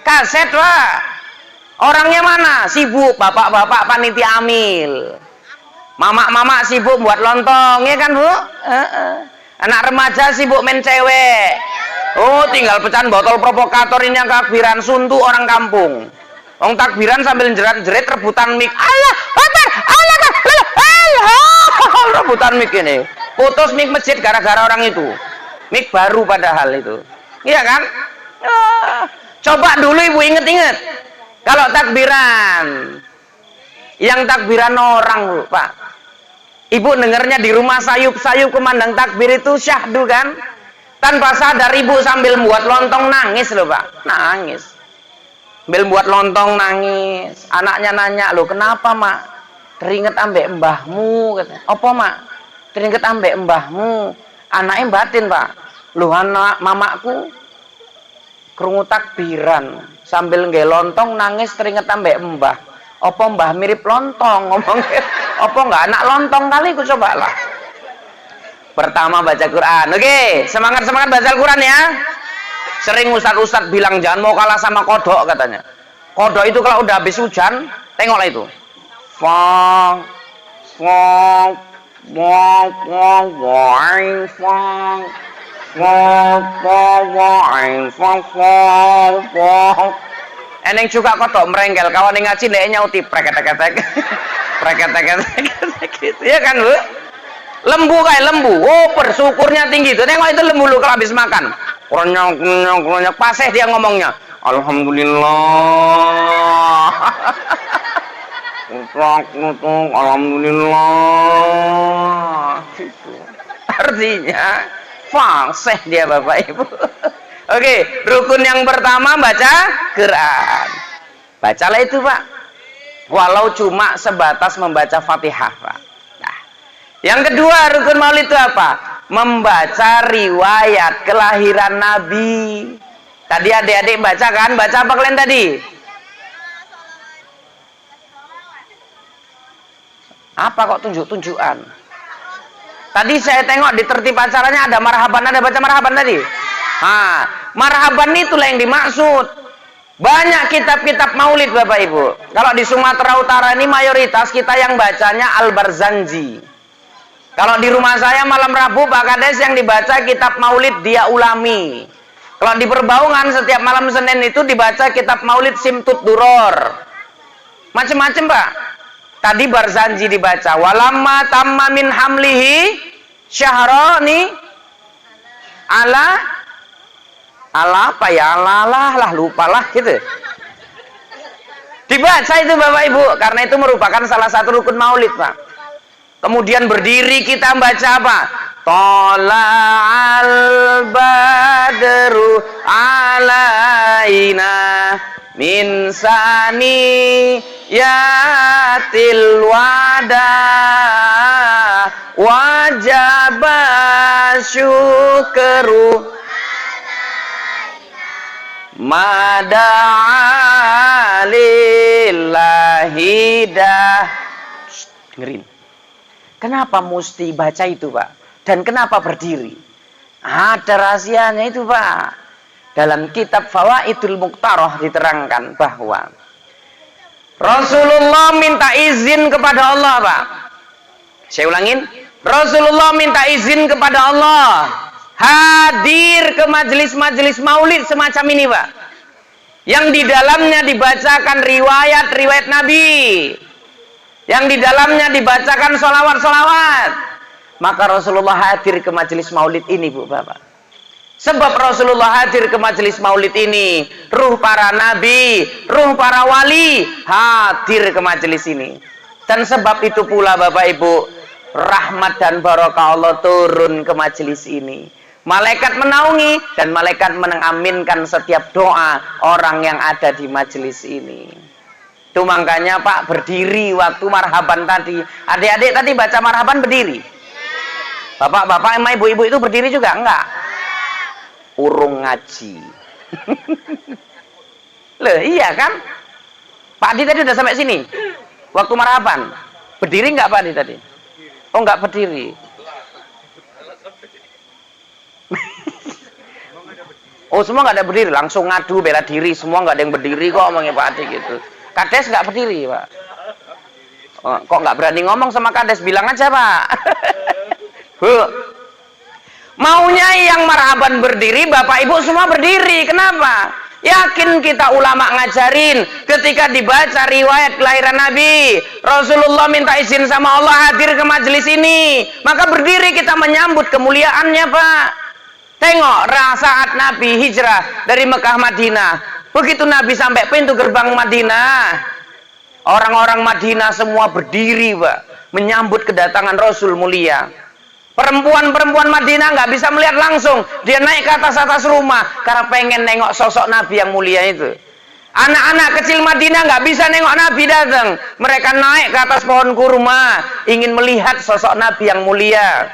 Kaset Pak. Orangnya mana? Sibuk bapak-bapak panitia amil. Mama-mama sibuk buat lontong, ya kan Bu? Anak remaja sibuk main cewek. Oh, tinggal pecahan botol provokator ini yang takbiran, suntuk orang kampung. Wong takbiran sambil jerat-jerit rebutan mic. Allah Akbar, Allah Akbar, Allah. Rebutan mic ini. Putus mic masjid gara-gara orang itu. Mic baru padahal itu. Iya kan? Coba dulu Ibu inget-inget. Kalau takbiran, yang takbiran orang Bu, Pak. Ibu dengarnya di rumah sayup-sayup kumandang takbir itu syahdu kan? Tanpa sadar Ibu sambil buat lontong nangis loh Pak. Nangis. Sambil buat lontong nangis. Anaknya nanya, loh kenapa Mak? Teringet ambek mbahmu. Apa Mak? Teringet ambek mbahmu. Anaknya batin Pak. Loh anak mamaku krungu takbiran. Sambil nge lontong nangis teringet ambek mbah. Apa mbah mirip lontong ngomongnya? Apa enggak anak lontong kali ku cobalah. Pertama baca Quran. Oke, semangat-semangat baca Al-Quran ya. Sering ustad-ustad bilang jangan mau kalah sama kodok katanya. Kodok itu kalau udah habis hujan, tengoklah itu. Fong, fong, fong, fong, fong, fong, fong, fong, fong, fong, fong. Eneng juga kodok merengkel, kawan yang ngaji nek nyauti preket-preket. Preket-preket gitu ya kan Bu? Lembu kayak lembu. Oh, bersyukurnya tinggi itu. Tengok itu lembu lu kalau habis makan. Kronyak paseh dia ngomongnya. Alhamdulillah. Alhamdulillah. Artinya fasih dia Bapak Ibu. Oke, rukun yang pertama baca Quran. Bacalah itu Pak. Walau cuma sebatas membaca Fatihah Pak. Nah, yang kedua rukun maulid itu apa? Membaca riwayat kelahiran Nabi. Tadi adik-adik baca kan? Baca apa kalian tadi? Apa kok tunjuk-tunjukan? Tadi saya tengok di tertib acaranya ada marhaban, ada baca marhaban tadi. Nah, marhaban itulah yang dimaksud. Banyak kitab-kitab maulid Bapak Ibu. Kalau di Sumatera Utara ini mayoritas kita yang bacanya Al-Barzanji. Kalau di rumah saya malam Rabu Pak Kades yang dibaca kitab maulid Dia Ulami. Kalau di Perbaungan setiap malam Senin itu dibaca kitab maulid Simtud Duror. Macem-macem Pak. Tadi Barzanji dibaca. Walamma tamma min hamlihi syahrani ala apa ya? Lah lupalah gitu. Dibaca itu Bapak Ibu karena itu merupakan salah satu rukun maulid Pak. Kemudian berdiri kita baca apa? Tola'al badru alaina min sani yatil wada wajaba syukru mada'alillahi dah. Dengerin. Kenapa mesti baca itu Pak? Dan kenapa berdiri? Ada rahasianya itu Pak. Dalam kitab Fawaidul Muqtaroh diterangkan bahwa Rasulullah minta izin kepada Allah Pak. Saya ulangin. Rasulullah minta izin kepada Allah hadir ke majelis-majelis maulid semacam ini Pak. Yang di dalamnya dibacakan riwayat-riwayat Nabi. Yang di dalamnya dibacakan solawat-solawat. Maka Rasulullah hadir ke majelis maulid ini Bu Bapak. Sebab Rasulullah hadir ke majelis maulid ini, ruh para nabi, ruh para wali hadir ke majelis ini. Dan sebab itu pula Bapak Ibu, rahmat dan barokah Allah turun ke majelis ini. Malaikat menaungi dan malaikat mengaminkan setiap doa orang yang ada di majelis ini. Itu makanya Pak berdiri waktu marhaban tadi. Adik-adik tadi baca marhaban berdiri. Bapak-bapak, emak, ibu-ibu itu berdiri juga? Enggak. Urung ngaji. Loh, iya kan? Pak Adi tadi udah sampai sini. Waktu marhaban. Berdiri enggak Pak Adi tadi? Oh, enggak berdiri. Oh, semua nggak ada berdiri, langsung ngadu bela diri, semua nggak ada yang berdiri kok omongnya Pak Adi gitu. Kades nggak berdiri Pak. Oh, kok nggak berani ngomong sama Kades, bilang aja Pak. Bu, maunya yang marhaban berdiri, Bapak Ibu semua berdiri, kenapa? Yakin kita ulama ngajarin, ketika dibaca riwayat kelahiran Nabi, Rasulullah minta izin sama Allah hadir ke majelis ini, maka berdiri kita menyambut kemuliaannya Pak. Tengok saat Nabi hijrah dari Mekah Madinah. Begitu Nabi sampai pintu gerbang Madinah, orang-orang Madinah semua berdiri Pak, menyambut kedatangan Rasul mulia. Perempuan-perempuan Madinah nggak bisa melihat langsung, dia naik ke atas rumah karena pengen nengok sosok Nabi yang mulia itu. Anak-anak kecil Madinah nggak bisa nengok Nabi datang, mereka naik ke atas pohon kurma ingin melihat sosok Nabi yang mulia.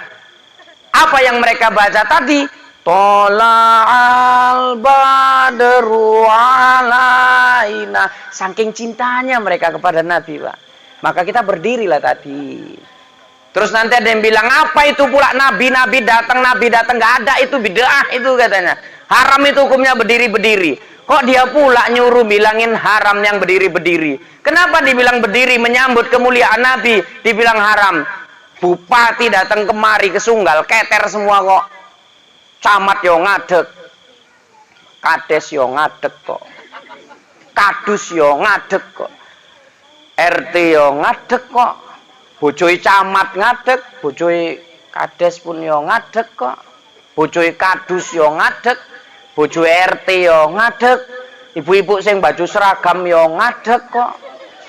Apa yang mereka baca tadi? Tola'al badru alaina. Saking cintanya mereka kepada Nabi Pak, maka kita berdirilah tadi. Terus nanti ada yang bilang, apa itu pula Nabi datang, nggak ada, itu bid'ah itu katanya. Haram itu hukumnya berdiri-berdiri. Kok dia pula nyuruh bilangin haram yang berdiri-berdiri? Kenapa dibilang berdiri menyambut kemuliaan Nabi dibilang haram? Bupati datang kemari ke Sunggal, keter semua kok. Camat yo ngadeg, kades yo ngadeg kok, kadus yo ngadeg kok, RT yo ngadeg kok, bojoi camat ngadeg, bojoi kades pun yo ngadeg kok, bojoi kadus yo ngadeg, bojoi RT yo ngadeg, ibu-ibu sing baju seragam yo ngadeg kok.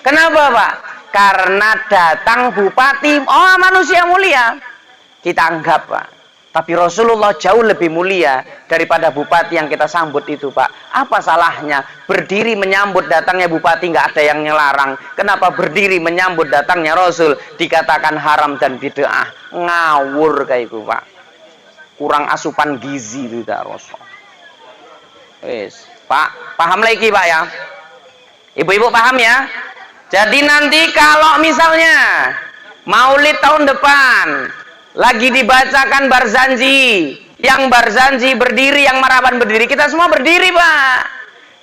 Kenapa Pak? Karena datang bupati, oh manusia mulia, kita anggap Pak. Tapi Rasulullah jauh lebih mulia daripada bupati yang kita sambut itu Pak. Apa salahnya berdiri menyambut datangnya bupati, nggak ada yang ngelarang. Kenapa berdiri menyambut datangnya Rasul dikatakan haram dan bid'ah? Ngawur kayak itu Pak. Kurang asupan gizi itu tak Rasul. Wes, Pak, paham lagi Pak ya? Ibu-ibu paham ya? Jadi nanti kalau misalnya Maulid tahun depan lagi dibacakan Barzanji, yang Barzanji berdiri, yang marhaban berdiri, kita semua berdiri Pak.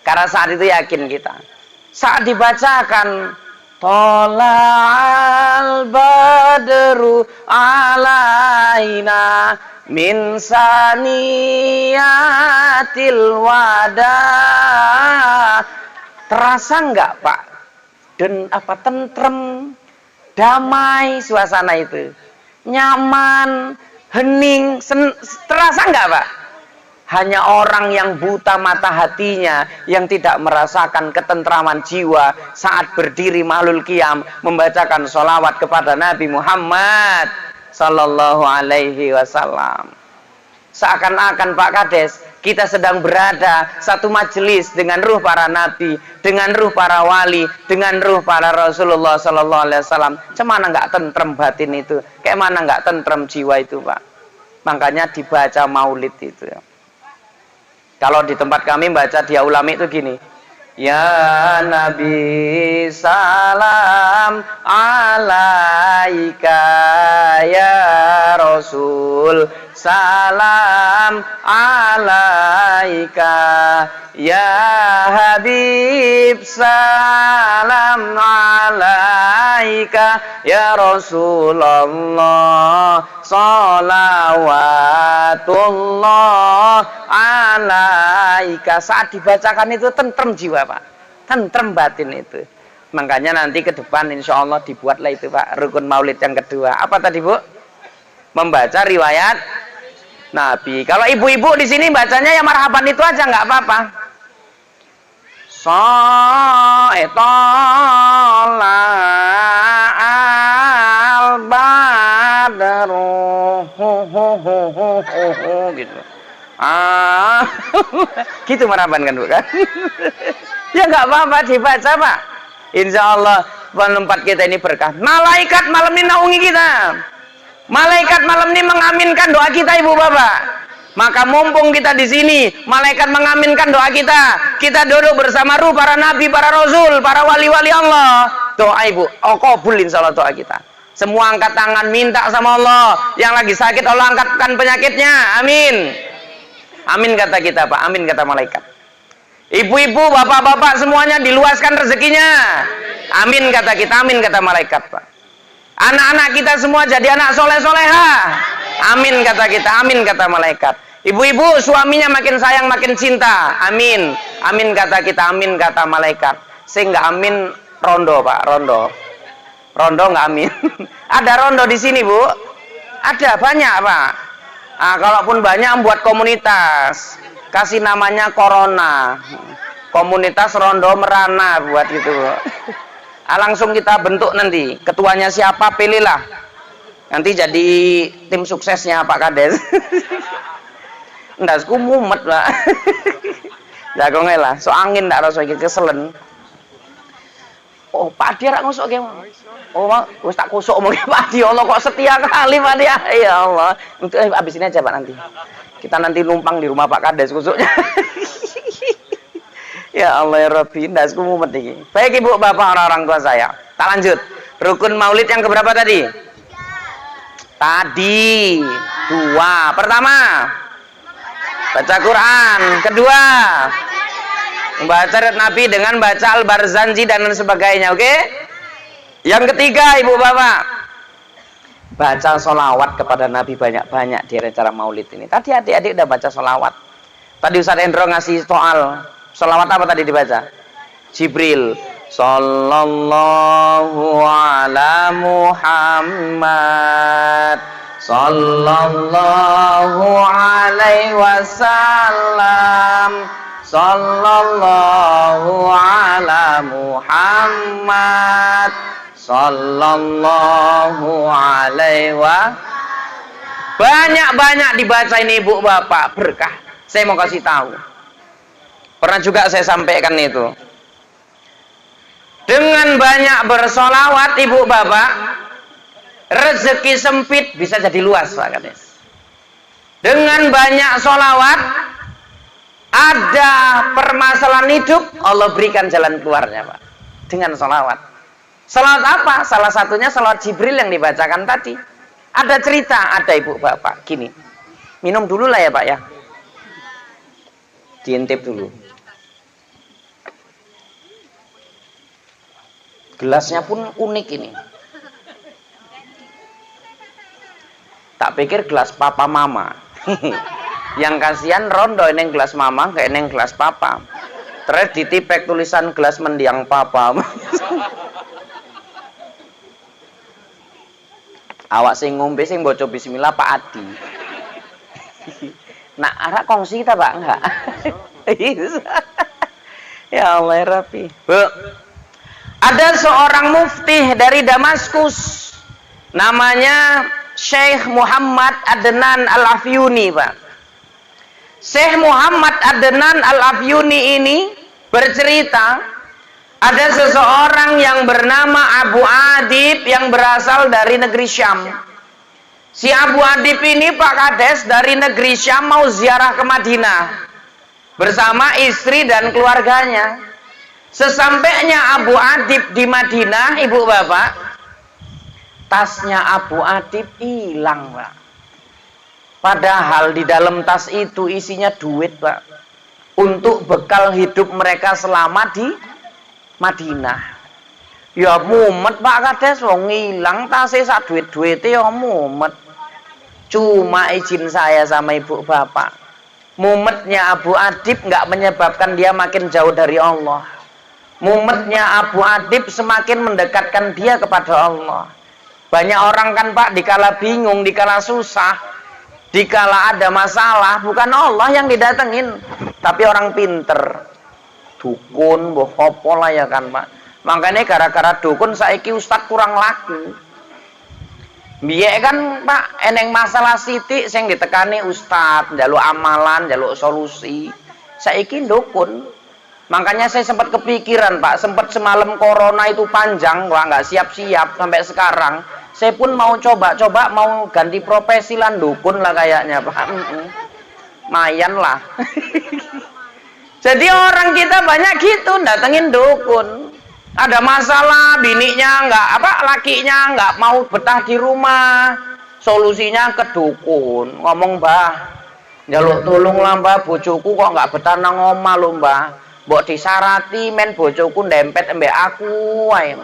Karena saat itu yakin kita, saat dibacakan Tola'al badru alaina min saniyatil wada, terasa enggak Pak? Dan apa, tentrem, damai suasana itu, nyaman, hening, terasa enggak Pak? Hanya orang yang buta mata hatinya, yang tidak merasakan ketentraman jiwa saat berdiri mahlul qiyam membacakan sholawat kepada Nabi Muhammad Sallallahu Alaihi Wasallam. Seakan-akan Pak Kades, kita sedang berada satu majelis dengan ruh para nabi, dengan ruh para wali, dengan ruh para Rasulullah Sallallahu Alaihi Wasallam. Cemana nggak tentrem batin itu? Kayak mana nggak tentrem jiwa itu Pak? Makanya dibaca maulid itu. Kalau di tempat kami baca dia ulami itu gini. Ya Nabi salam alaika, ya Rasul salam alaika, ya Habib salam alaika, ya Rasulullah salawatullah alaika. Saat dibacakan itu tentrem jiwa Pak, tentrem batin itu. Makanya nanti ke depan insya Allah dibuatlah itu Pak, rukun maulid yang kedua. Apa tadi Bu? Membaca riwayat Nabi. Kalau ibu-ibu di sini bacanya ya marhaban itu aja, nggak apa-apa. So'etola al-badru gitu. Gitu meraban kan Bu kan? Ya nggak apa-apa dibaca Pak. Insya Allah tempat kita ini berkah. Malaikat malam ini naungi kita. Malaikat malam ini mengaminkan doa kita Ibu Bapak. Maka mumpung kita di sini, malaikat mengaminkan doa kita. Kita duduk bersama ruh para nabi, para rasul, para wali-wali Allah. Doa Ibu, qabul insya Allah doa kita. Semua angkat tangan minta sama Allah. Yang lagi sakit Allah angkatkan penyakitnya. Amin. Amin kata kita Pak, amin kata malaikat. Ibu-ibu, bapak-bapak semuanya diluaskan rezekinya. Amin kata kita, amin kata malaikat Pak. Anak-anak kita semua jadi anak soleh-soleha. Amin kata kita, amin kata malaikat. Ibu-ibu suaminya makin sayang, makin cinta. Amin. Amin kata kita, amin kata malaikat. Sehingga amin rondo Pak, rondo. Rondo nggak amin. Ada rondo di sini Bu? Ada banyak Pak. Nah, kalaupun banyak buat komunitas. Kasih namanya Corona. Komunitas rondo merana buat gitu Bu. Langsung kita bentuk nanti. Ketuanya siapa pilihlah. Nanti jadi tim suksesnya Pak Kades. Ndak mumet Pak. Jagonge lah, so angin ndak rasa iki keselen. Oh, Pak Dia rak ngusuk ge. Oh, wis tak kusuk omong Pak Dia. Allah kok setia kali Pak Dia. Ya Allah. Untuk habis ini aja Pak nanti. Kita nanti numpang di rumah Pak Kades kusuknya. Ya Allah ya Rabbi, ndasku mumet iki. Baik Ibu Bapak orang-orang tua saya. Tak lanjut. Rukun Maulid yang keberapa tadi? Tadi 2. Pertama, baca Quran. Kedua, membaca Nabi dengan baca Al-Barzanji dan sebagainya, oke? Yang ketiga Ibu Bapak, baca sholawat kepada Nabi banyak-banyak di acara Maulid ini. Tadi adik-adik udah baca sholawat. Tadi Ustaz Endro ngasih soal. Sholawat apa tadi dibaca? Jibril. Sallallahu ala Muhammad. Sallallahu alaihi wasallam. Sallallahu ala Muhammad. Sallallahu alaihi wasallam. Banyak-banyak dibaca ini Ibu Bapak, berkah. Saya mau kasih tahu. Pernah juga saya sampaikan itu. Dengan banyak bersolawat Ibu Bapak, rezeki sempit bisa jadi luas Pak Kades. Dengan banyak solawat, ada permasalahan hidup, Allah berikan jalan keluarnya Pak. Dengan solawat. Solawat apa? Salah satunya solawat Jibril yang dibacakan tadi. Ada cerita, ada Ibu Bapak. Gini, minum dulu lah ya Pak ya. Diintip dulu. Gelasnya pun unik ini. Tak pikir gelas papa mama. Yang kasihan rondo ini gelas mama, kayak ini gelas papa. Terus ditipek tulisan gelas mendiang papa. Awak sing ngombe sing baca bismillah Pak Adi. Nah, arah kongsi kita Pak enggak? Ya Allah ya Rabbi. Bu, ada seorang mufti dari Damaskus, namanya Syekh Muhammad Adnan Al-Afyuni Pak. Syekh Muhammad Adnan Al-Afyuni ini bercerita, ada seseorang yang bernama Abu Adib yang berasal dari negeri Syam. Si Abu Adib ini Pak Kades dari negeri Syam mau ziarah ke Madinah bersama istri dan keluarganya. Sesampainya Abu Adib di Madinah, Ibu Bapak, tasnya Abu Adib hilang Pak. Padahal di dalam tas itu isinya duit Pak, untuk bekal hidup mereka selama di Madinah. Ya mumet Pak Kades, wong ngilang tasnya sak duit-duitnya ya mumet. Cuma izin saya sama Ibu Bapak, mumetnya Abu Adib nggak menyebabkan dia makin jauh dari Allah. Mumetnya Abu Adib semakin mendekatkan dia kepada Allah. Banyak orang kan Pak, dikala bingung, dikala susah, dikala ada masalah, bukan Allah yang didatengin, tapi orang pinter. Dukun, bohopo lah ya kan Pak. Makanya gara-gara dukun saiki ustadz kurang laku. Biyen kan Pak eneng masalah sithik sing ditekani ustaz, njaluk amalan, njaluk solusi. Saiki dukun. Makanya saya sempat kepikiran Pak, sempat semalam corona itu panjang, wah nggak siap-siap sampai sekarang. Saya pun mau coba-coba mau ganti profesi lah dukun lah kayaknya Pak. Mayan lah. Jadi orang kita banyak gitu datengin dukun. Ada masalah, bininya nggak lakinya nggak mau betah di rumah. Solusinya ke dukun. Ngomong Mbah, njaluk tolong lah Mbah, bojoku kok nggak betah nang omah lho Mbah. Mbok disarati men bojoku ndempet mbek aku ae.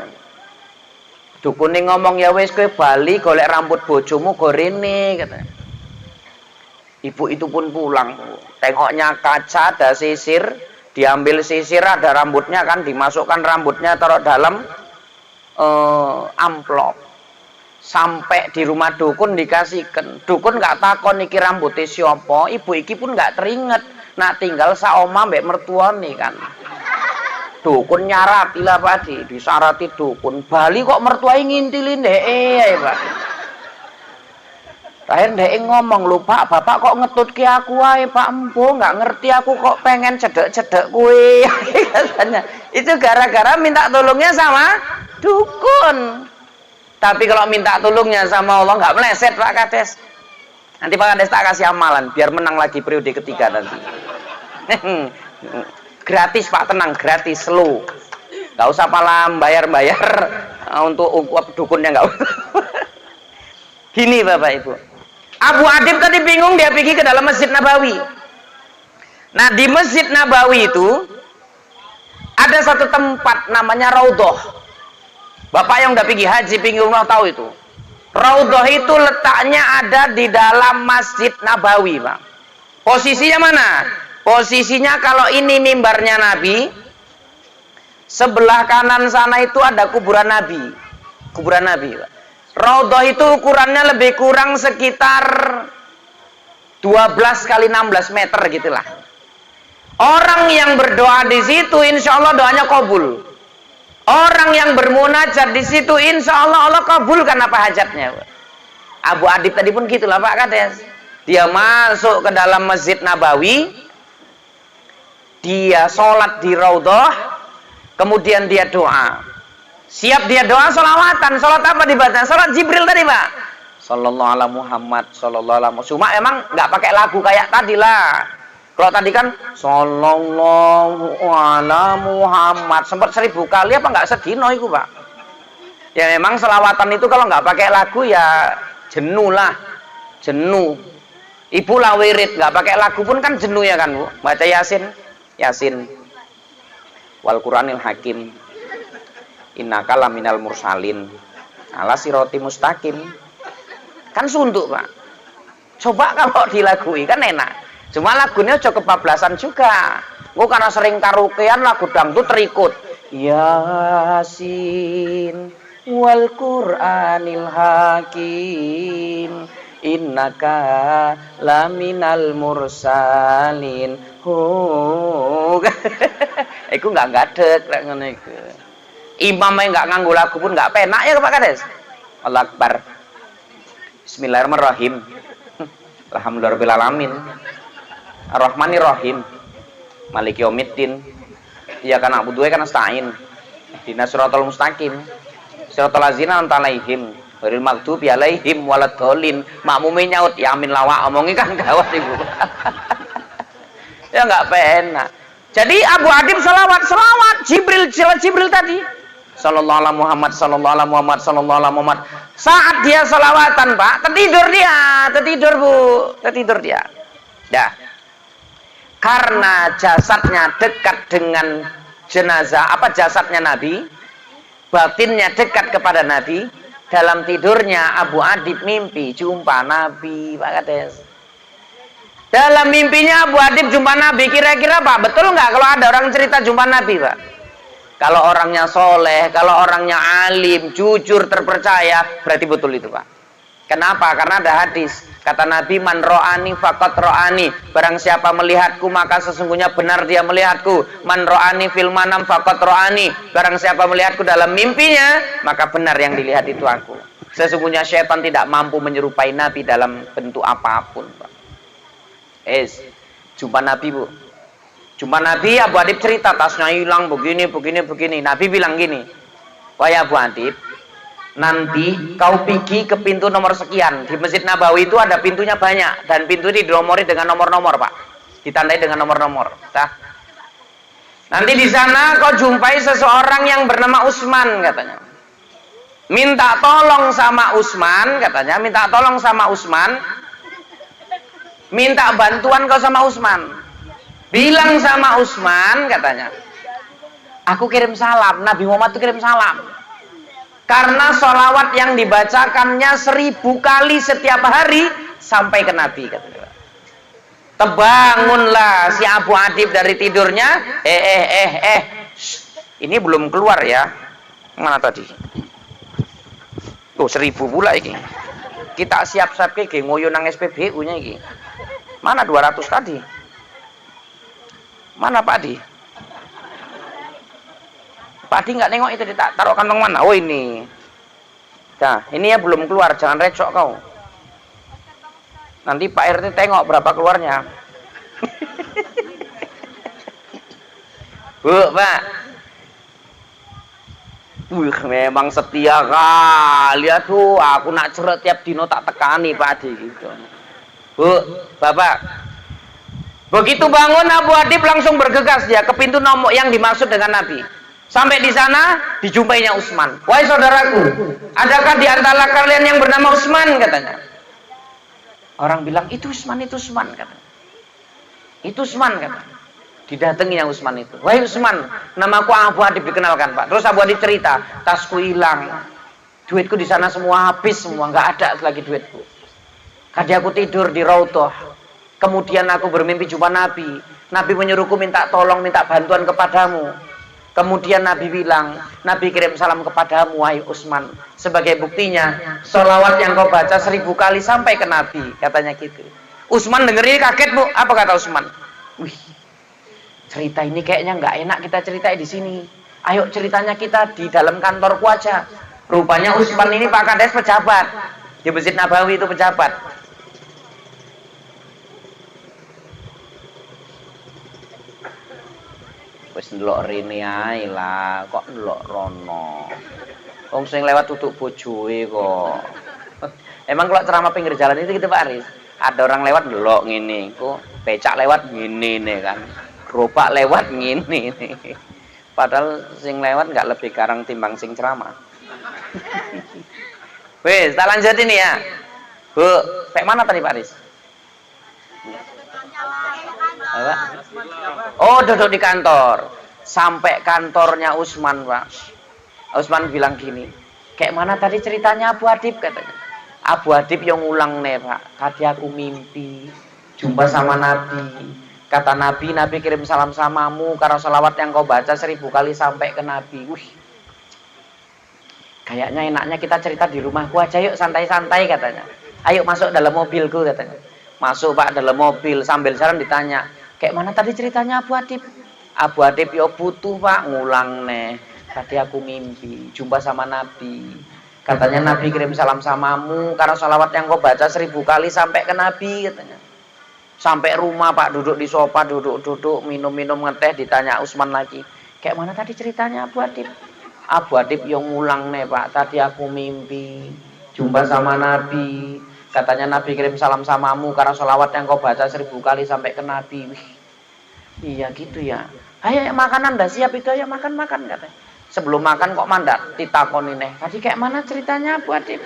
Dukune ngomong ya wis kowe bali golek rambut bojomu gorene katanya. Ibu itu pun pulang. Tengoknya kaca ada sisir, diambil sisir ada rambutnya kan, dimasukkan rambutnya taruh dalam amplop. Sampai di rumah dukun dikasihkan. Dukun nggak takon iki rambutnya siapa, ibu iki pun nggak teringat. Nah tinggal saoma mbek mertuane kan. Dukun nyarati lah Pak Di, disarati dukun. Bali kok mertuai ngintilin dheke ya Pak. Akhir dheke ngomong, "Lho Pak, Bapak kok ngetutke aku ae Pak Empo, nggak ngerti aku kok pengen cedek-cedek kue." Katanya. Itu gara-gara minta tolongnya sama dukun. Tapi kalau minta tolongnya sama Allah nggak meleset Pak Kades. Nanti Pak Kades tak kasih amalan biar menang lagi periode ketiga nanti. Gratis Pak, tenang, gratis, slow. Nggak usah palam bayar-bayar untuk dukunnya nggak usah. Gini Bapak Ibu. Abu Adib tadi bingung, dia pergi ke dalam Masjid Nabawi. Nah di Masjid Nabawi itu ada satu tempat namanya Raudhah. Bapak yang udah pergi haji, pergi umrah tahu itu. Raudhah itu letaknya ada di dalam Masjid Nabawi, Pak. Posisinya mana? Posisinya kalau ini mimbarnya Nabi, sebelah kanan sana itu ada kuburan Nabi. Kuburan Nabi, Pak. Raudhah itu ukurannya lebih kurang sekitar 12 kali 16 meter gitulah. Orang yang berdoa di situ insya Allah doanya kabul. Orang yang bermunajat di situ insya Allah Allah kabulkan apa hajatnya. Abu Adib tadi pun gitulah Pak Kades. Dia masuk ke dalam Masjid Nabawi, dia sholat di Raudhah, kemudian dia doa. Siap dia doa sholawatan. Sholat apa dibaca? Sholat Jibril tadi Pak. Sallallahu ala Muhammad, sallallahu ala Muhammad. Cuma emang nggak pakai lagu kayak tadi lah. Kalau tadi kan sallallahu ala Muhammad sempat 1000 kali apa nggak sedino itu Pak. Ya memang selawatan itu kalau nggak pakai lagu ya jenuh lah, jenuh. Ibu lah wirid nggak pakai lagu pun kan jenuh ya kan Bu. Baca Yasin, Yasin, wal Quranil Hakim, innaka laminal mursalin, ala siroti mustaqim. Kan suntuk Pak. Coba kalau dilagui kan enak. Cuma lagunya aja kebablasan juga. Gue karena sering karaokean lagu dangdut terikut. Yasin wal Qur'anil Hakim innaka laminal mursalin. Iku nggak ngadeg ngono iku. Imamnya nggak nganggo lagu pun nggak penak ya Pak Kades. Allah Akbar. Bismillahirrahmanirrahim. Alhamdulillahirabbil alamin. Ar-Rahmanir Rahim. Maliki yaumiddin. Iyyaka na'budu wa iyyaka nasta'in. Ihdinas siratal mustaqim. Siratal ladzina an'amta 'alaihim ghairil maghdubi 'alaihim waladdallin. Makmume nyaut ya amin lawak, omongnya kan gawat Ibu. Ya enggak penak. Jadi Abu Adib selawat Jibril tadi. Sallallahu ala Muhammad, sallallahu ala Muhammad, sallallahu ala Muhammad. Saat dia selawatan, Pak, tertidur Bu, tertidur dia. Dah. Karena jasadnya dekat dengan jenazah, jasadnya Nabi, batinnya dekat kepada Nabi, dalam tidurnya Abu Adib mimpi jumpa Nabi, Pak Kades. Dalam mimpinya Abu Adib jumpa Nabi, kira-kira Pak, betul nggak kalau ada orang cerita jumpa Nabi, Pak? Kalau orangnya soleh, kalau orangnya alim, jujur, terpercaya, berarti betul itu, Pak. Kenapa? Karena ada hadis. Kata Nabi, man ro'ani faqat ro'ani. Barang siapa melihatku, maka sesungguhnya benar dia melihatku. Man ro'ani fil manam faqat ro'ani. Barang siapa melihatku dalam mimpinya, maka benar yang dilihat itu aku. Sesungguhnya syaitan tidak mampu menyerupai Nabi dalam bentuk apapun, Pak. Jumpa Nabi, Bu. Jumpa Nabi, Abu Adib cerita tasnya hilang begini. Nabi bilang gini, wahai Abu Adib, nanti kau pergi ke pintu nomor sekian. Di Masjid Nabawi itu ada pintunya banyak dan pintu ini dinomori dengan nomor-nomor, Pak. Ditandai dengan nomor-nomor. Nanti di sana kau jumpai seseorang yang bernama Utsman, katanya. Minta tolong sama Utsman, katanya. Minta tolong sama Utsman. Minta bantuan kau sama Utsman. Bilang sama Utsman, katanya. Aku kirim salam. Nabi Muhammad itu kirim salam. Karena sholawat yang dibacakannya 1000 kali setiap hari sampai ke Nabi, katanya. Terbangunlah si Abu Adib dari tidurnya. Ini belum keluar ya. Mana tadi? Oh, 1000 pula ini. Kita siap-siap ke ngoyo nang SPBU nya iki. Mana 200 tadi? Mana Pak Di? Pak Di nggak nengok itu, taruh kantong mana? Oh ini. Nah, ini ya belum keluar, jangan recok kau. Nanti Pak RT tengok berapa keluarnya. Bu, Pak. Memang setia kali ya tuh. Aku nak ceret tiap dino tak tekani Pak Adi gitu. Bu, Bapak. Begitu bangun Abu Adib langsung bergegas dia ke pintu nomor yang dimaksud dengan Nabi. Sampai di sana dijumpainya Utsman. Wahai saudaraku, adakah di antara kalian yang bernama Utsman, katanya. Orang bilang itu Utsman katanya. Itu Utsman, katanya. Didatanginya Utsman itu. Wahai Utsman, namaku Abu Adib, dikenalkan, Pak. Terus Abu Adib cerita, tasku hilang. Duitku di sana semua habis semua, nggak ada lagi duitku. Tadi aku tidur di Raudhah. Kemudian aku bermimpi jumpa Nabi. Nabi menyuruhku minta tolong, minta bantuan kepadamu. Kemudian Nabi bilang, Nabi kirim salam kepadamu, wahai Utsman. Sebagai buktinya, sholawat yang kau baca 1000 kali sampai ke Nabi, katanya gitu. Utsman dengerin kaget, Bu. Apa kata Utsman? Wih, cerita ini kayaknya nggak enak kita ceritain di sini. Ayo ceritanya kita di dalam kantorku aja. Rupanya Utsman ini Pak Kades pejabat. Di Masjid Nabawi itu pejabat. Wis ndelok rene ae lah, kok ndelok rono. Wong sing lewat tutuk bojoe kok. Emang kalau ceramah pinggir jalan itu gitu Pak Aris, ada orang lewat ndelok ngene, kok becak lewat ngene nih kan. Gerobak lewat ngene nih. Padahal sing lewat nggak lebih garang timbang sing ceramah. Wes, tak lanjut ini ya. Bu, kayak mana tadi Pak Aris? Apa? Oh, duduk di kantor. Sampai kantornya Utsman, Pak. Utsman bilang gini, kayak mana tadi ceritanya Abu Adib, katanya. Abu Adib yang ulang nih, Pak. Tadi aku mimpi jumpa sama Nabi. Kata Nabi, Nabi kirim salam samamu karena sholawat yang kau baca 1000 kali sampai ke Nabi. Wih, kayaknya enaknya kita cerita di rumahku aja yuk, santai-santai, katanya. Ayo masuk dalam mobilku, katanya. Masuk Pak dalam mobil, sambil jalan ditanya, kayak mana tadi ceritanya Abu Adib? Abu Adib yo butuh Pak, ngulang nih. Tadi aku mimpi jumpa sama Nabi. Katanya Nabi kirim salam samamu karena sholawat yang kau baca 1000 kali sampai ke Nabi, katanya. Sampai rumah Pak, duduk di sofa, duduk minum-minum ngeteh, ditanya Utsman lagi, kayak mana tadi ceritanya Abu Adib? Abu Adib yang ngulang nih Pak, tadi aku mimpi jumpa sama Nabi. Katanya Nabi kirim salam samamu karena sholawat yang kau baca 1000 kali sampai ke Nabi. Wih, iya gitu ya. Ayo makanan dah siap itu, ayo makan-makan, katanya. Sebelum makan kok mandat ditakoni nih. Tadi kayak mana ceritanya Abu Adib?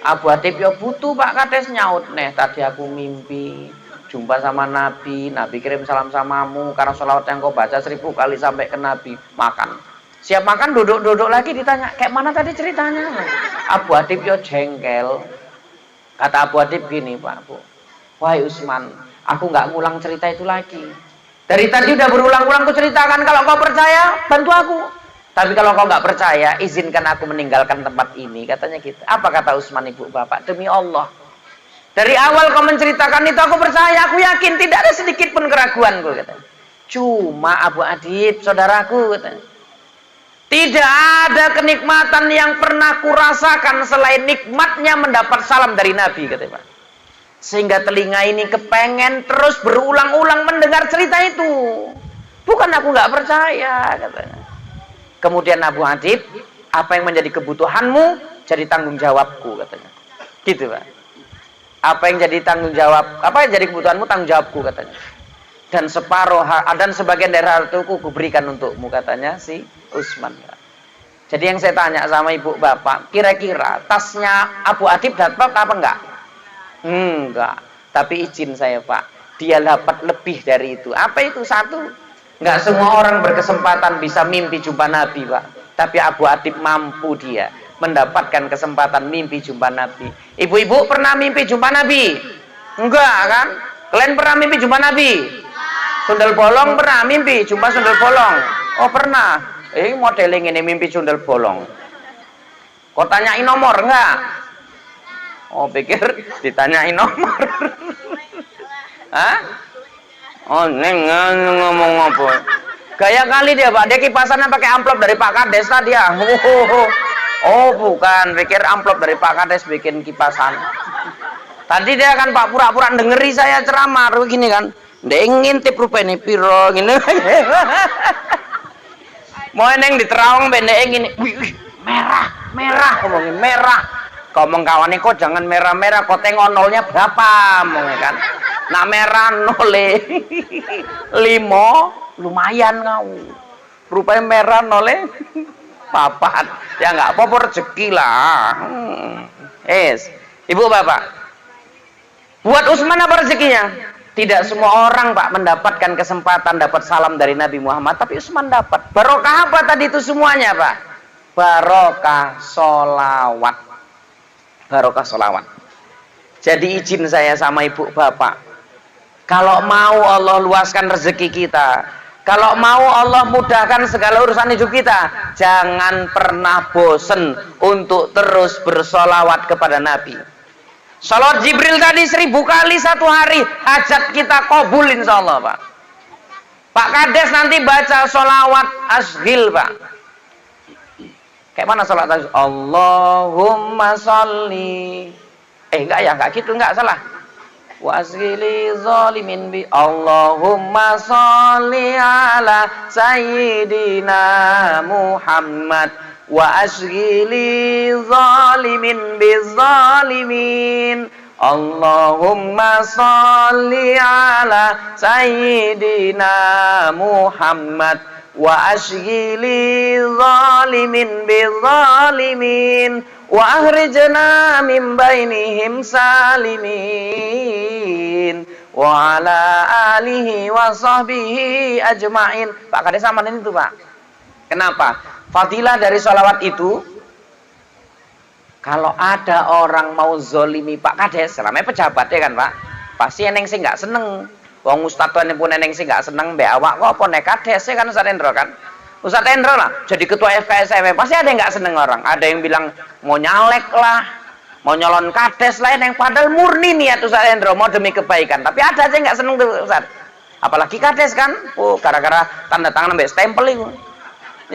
Abu Adib ya butuh Pak Kades, nyaut nih. Tadi aku mimpi jumpa sama Nabi. Nabi kirim salam samamu karena sholawat yang kau baca 1000 kali sampai ke Nabi. Makan. Siap makan, duduk lagi ditanya, kayak mana tadi ceritanya? Abu Adib ya jengkel. Kata Abu Adib gini, Pak, Bu. Wahai Utsman, aku nggak ngulang cerita itu lagi. Dari tadi udah berulang-ulang aku ceritakan. Kalau kau percaya, bantu aku. Tapi kalau kau nggak percaya, izinkan aku meninggalkan tempat ini, katanya gitu. Apa kata Utsman, Ibu Bapak? Demi Allah, dari awal kau menceritakan itu aku percaya, aku yakin tidak ada sedikit pun keraguanku, katanya. Cuma Abu Adib, saudaraku, katanya. Tidak ada kenikmatan yang pernah kurasakan selain nikmatnya mendapat salam dari Nabi, katanya Pak. Sehingga telinga ini kepengen terus berulang-ulang mendengar cerita itu. Bukan aku nggak percaya, katanya. Kemudian Abu Atib, apa yang menjadi kebutuhanmu jadi tanggung jawabku, katanya. Gitu Pak. Apa yang jadi tanggung jawab, apa yang jadi kebutuhanmu tanggung jawabku, katanya. Dan separuh dan sebagian dari hartaku kuberikan untukmu, katanya si Utsman. Jadi yang saya tanya sama ibu bapak, kira-kira tasnya Abu Atib dapat apa enggak? Enggak. Tapi izin saya Pak, dia dapat lebih dari itu. Apa itu? Satu, enggak semua orang berkesempatan bisa mimpi jumpa Nabi Pak. Tapi Abu Atib mampu dia mendapatkan kesempatan mimpi jumpa Nabi. Ibu-ibu pernah mimpi jumpa Nabi? Enggak kan? Kalian pernah mimpi jumpa Nabi? Sundel bolong pernah mimpi jumpa sundel bolong? Oh pernah. Modeling ini mimpi sundel bolong. Kau tanyain nomor enggak? Oh pikir ditanyain nomor. Hah? Oh neng ngomong apa? Gaya kali dia Pak. Dia kipasannya pakai amplop dari Pak Kades tadi ya. Oh bukan, pikir amplop dari Pak Kades bikin kipasan. Tadi dia kan Pak pura-pura dengeri saya ceramah begini kan. Dia ngintip rupanya piro gini. Mau neng diterawang bendek gini. Wih, merah ngomongin merah. Ngomong kawannya kok jangan merah-merah, kok tengok nolnya berapa ngomongnya kan. Nak merah nole 5 lumayan kau. Rupanya merah nole 4. Ya nggak apa-apa rezeki lah. Ibu bapak. Buat Utsman apa rezekinya? Tidak semua orang Pak mendapatkan kesempatan dapat salam dari Nabi Muhammad, tapi Utsman dapat. Barokah apa tadi itu semuanya Pak? Barokah sholawat. Barokah sholawat. Jadi izin saya sama ibu bapak, kalau mau Allah luaskan rezeki kita, kalau mau Allah mudahkan segala urusan hidup kita, jangan pernah bosen untuk terus bersolawat kepada Nabi. Salawat Jibril tadi 1000 kali satu hari, hajat kita kabul insya Allah Pak. Pak Kades nanti baca solawat asghil Pak. Kayak mana solawat asghil? Allahumma sholli. Enggak gitu, enggak salah. Wa asghili zalimin bi Allahumma sholli ala sayyidina Muhammad. Wa asghili zalimin bizalimin Allahumma sholli ala sayyidina Muhammad wa asghili zalimin bizalimin wa akhrijna min bainihim salimin wa ala alihi wa sahbihi ajma'in. Pak Kades sama ini tuh Pak. Kenapa? Fadilah dari sholawat itu, kalau ada orang mau zolimi Pak Kades, namanya pejabat ya kan Pak, pasti eneng sih nggak seneng. Wong Ustadz tuan pun eneng sih nggak seneng, be awak kok apa nek Kades ya kan Ustadz Endro kan, Ustadz Endro lah jadi ketua FKSM, pasti ada yang nggak seneng orang, ada yang bilang mau nyalek lah, mau nyalon Kades lah, yang padahal murni niat Ustadz Endro mau demi kebaikan, tapi ada aja yang nggak seneng tuh Ustadz, apalagi Kades kan, gara-gara tanda tangan sampai stempel itu,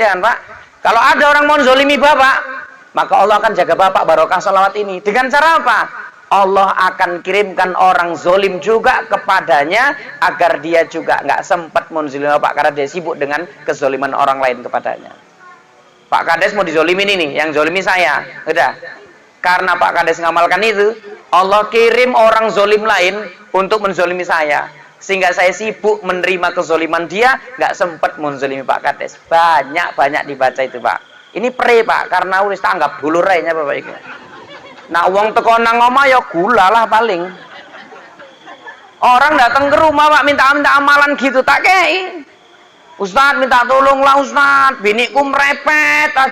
ya kan Pak. Kalau ada orang mau zolimi Bapak, maka Allah akan jaga Bapak barokah salawat ini. Dengan cara apa? Allah akan kirimkan orang zolim juga kepadanya, agar dia juga nggak sempat menzolimi Bapak, karena dia sibuk dengan kezoliman orang lain kepadanya. Pak Kades mau dizolimin ini, yang zolimi saya. Udah. Karena Pak Kades ngamalkan itu, Allah kirim orang zolim lain untuk menzolimi saya. Sehingga saya sibuk menerima kezoliman dia, nggak sempat menzolimi Pak Kades. Banyak dibaca itu Pak. Ini pre Pak, karena wis tanggap dulu rainya Bapak itu. Nah uang teko nang omah ya gula lah paling. Orang datang ke rumah Pak minta amalan gitu tak kei. Ustadz minta tolong lah Ustadz, biniku merepet aja.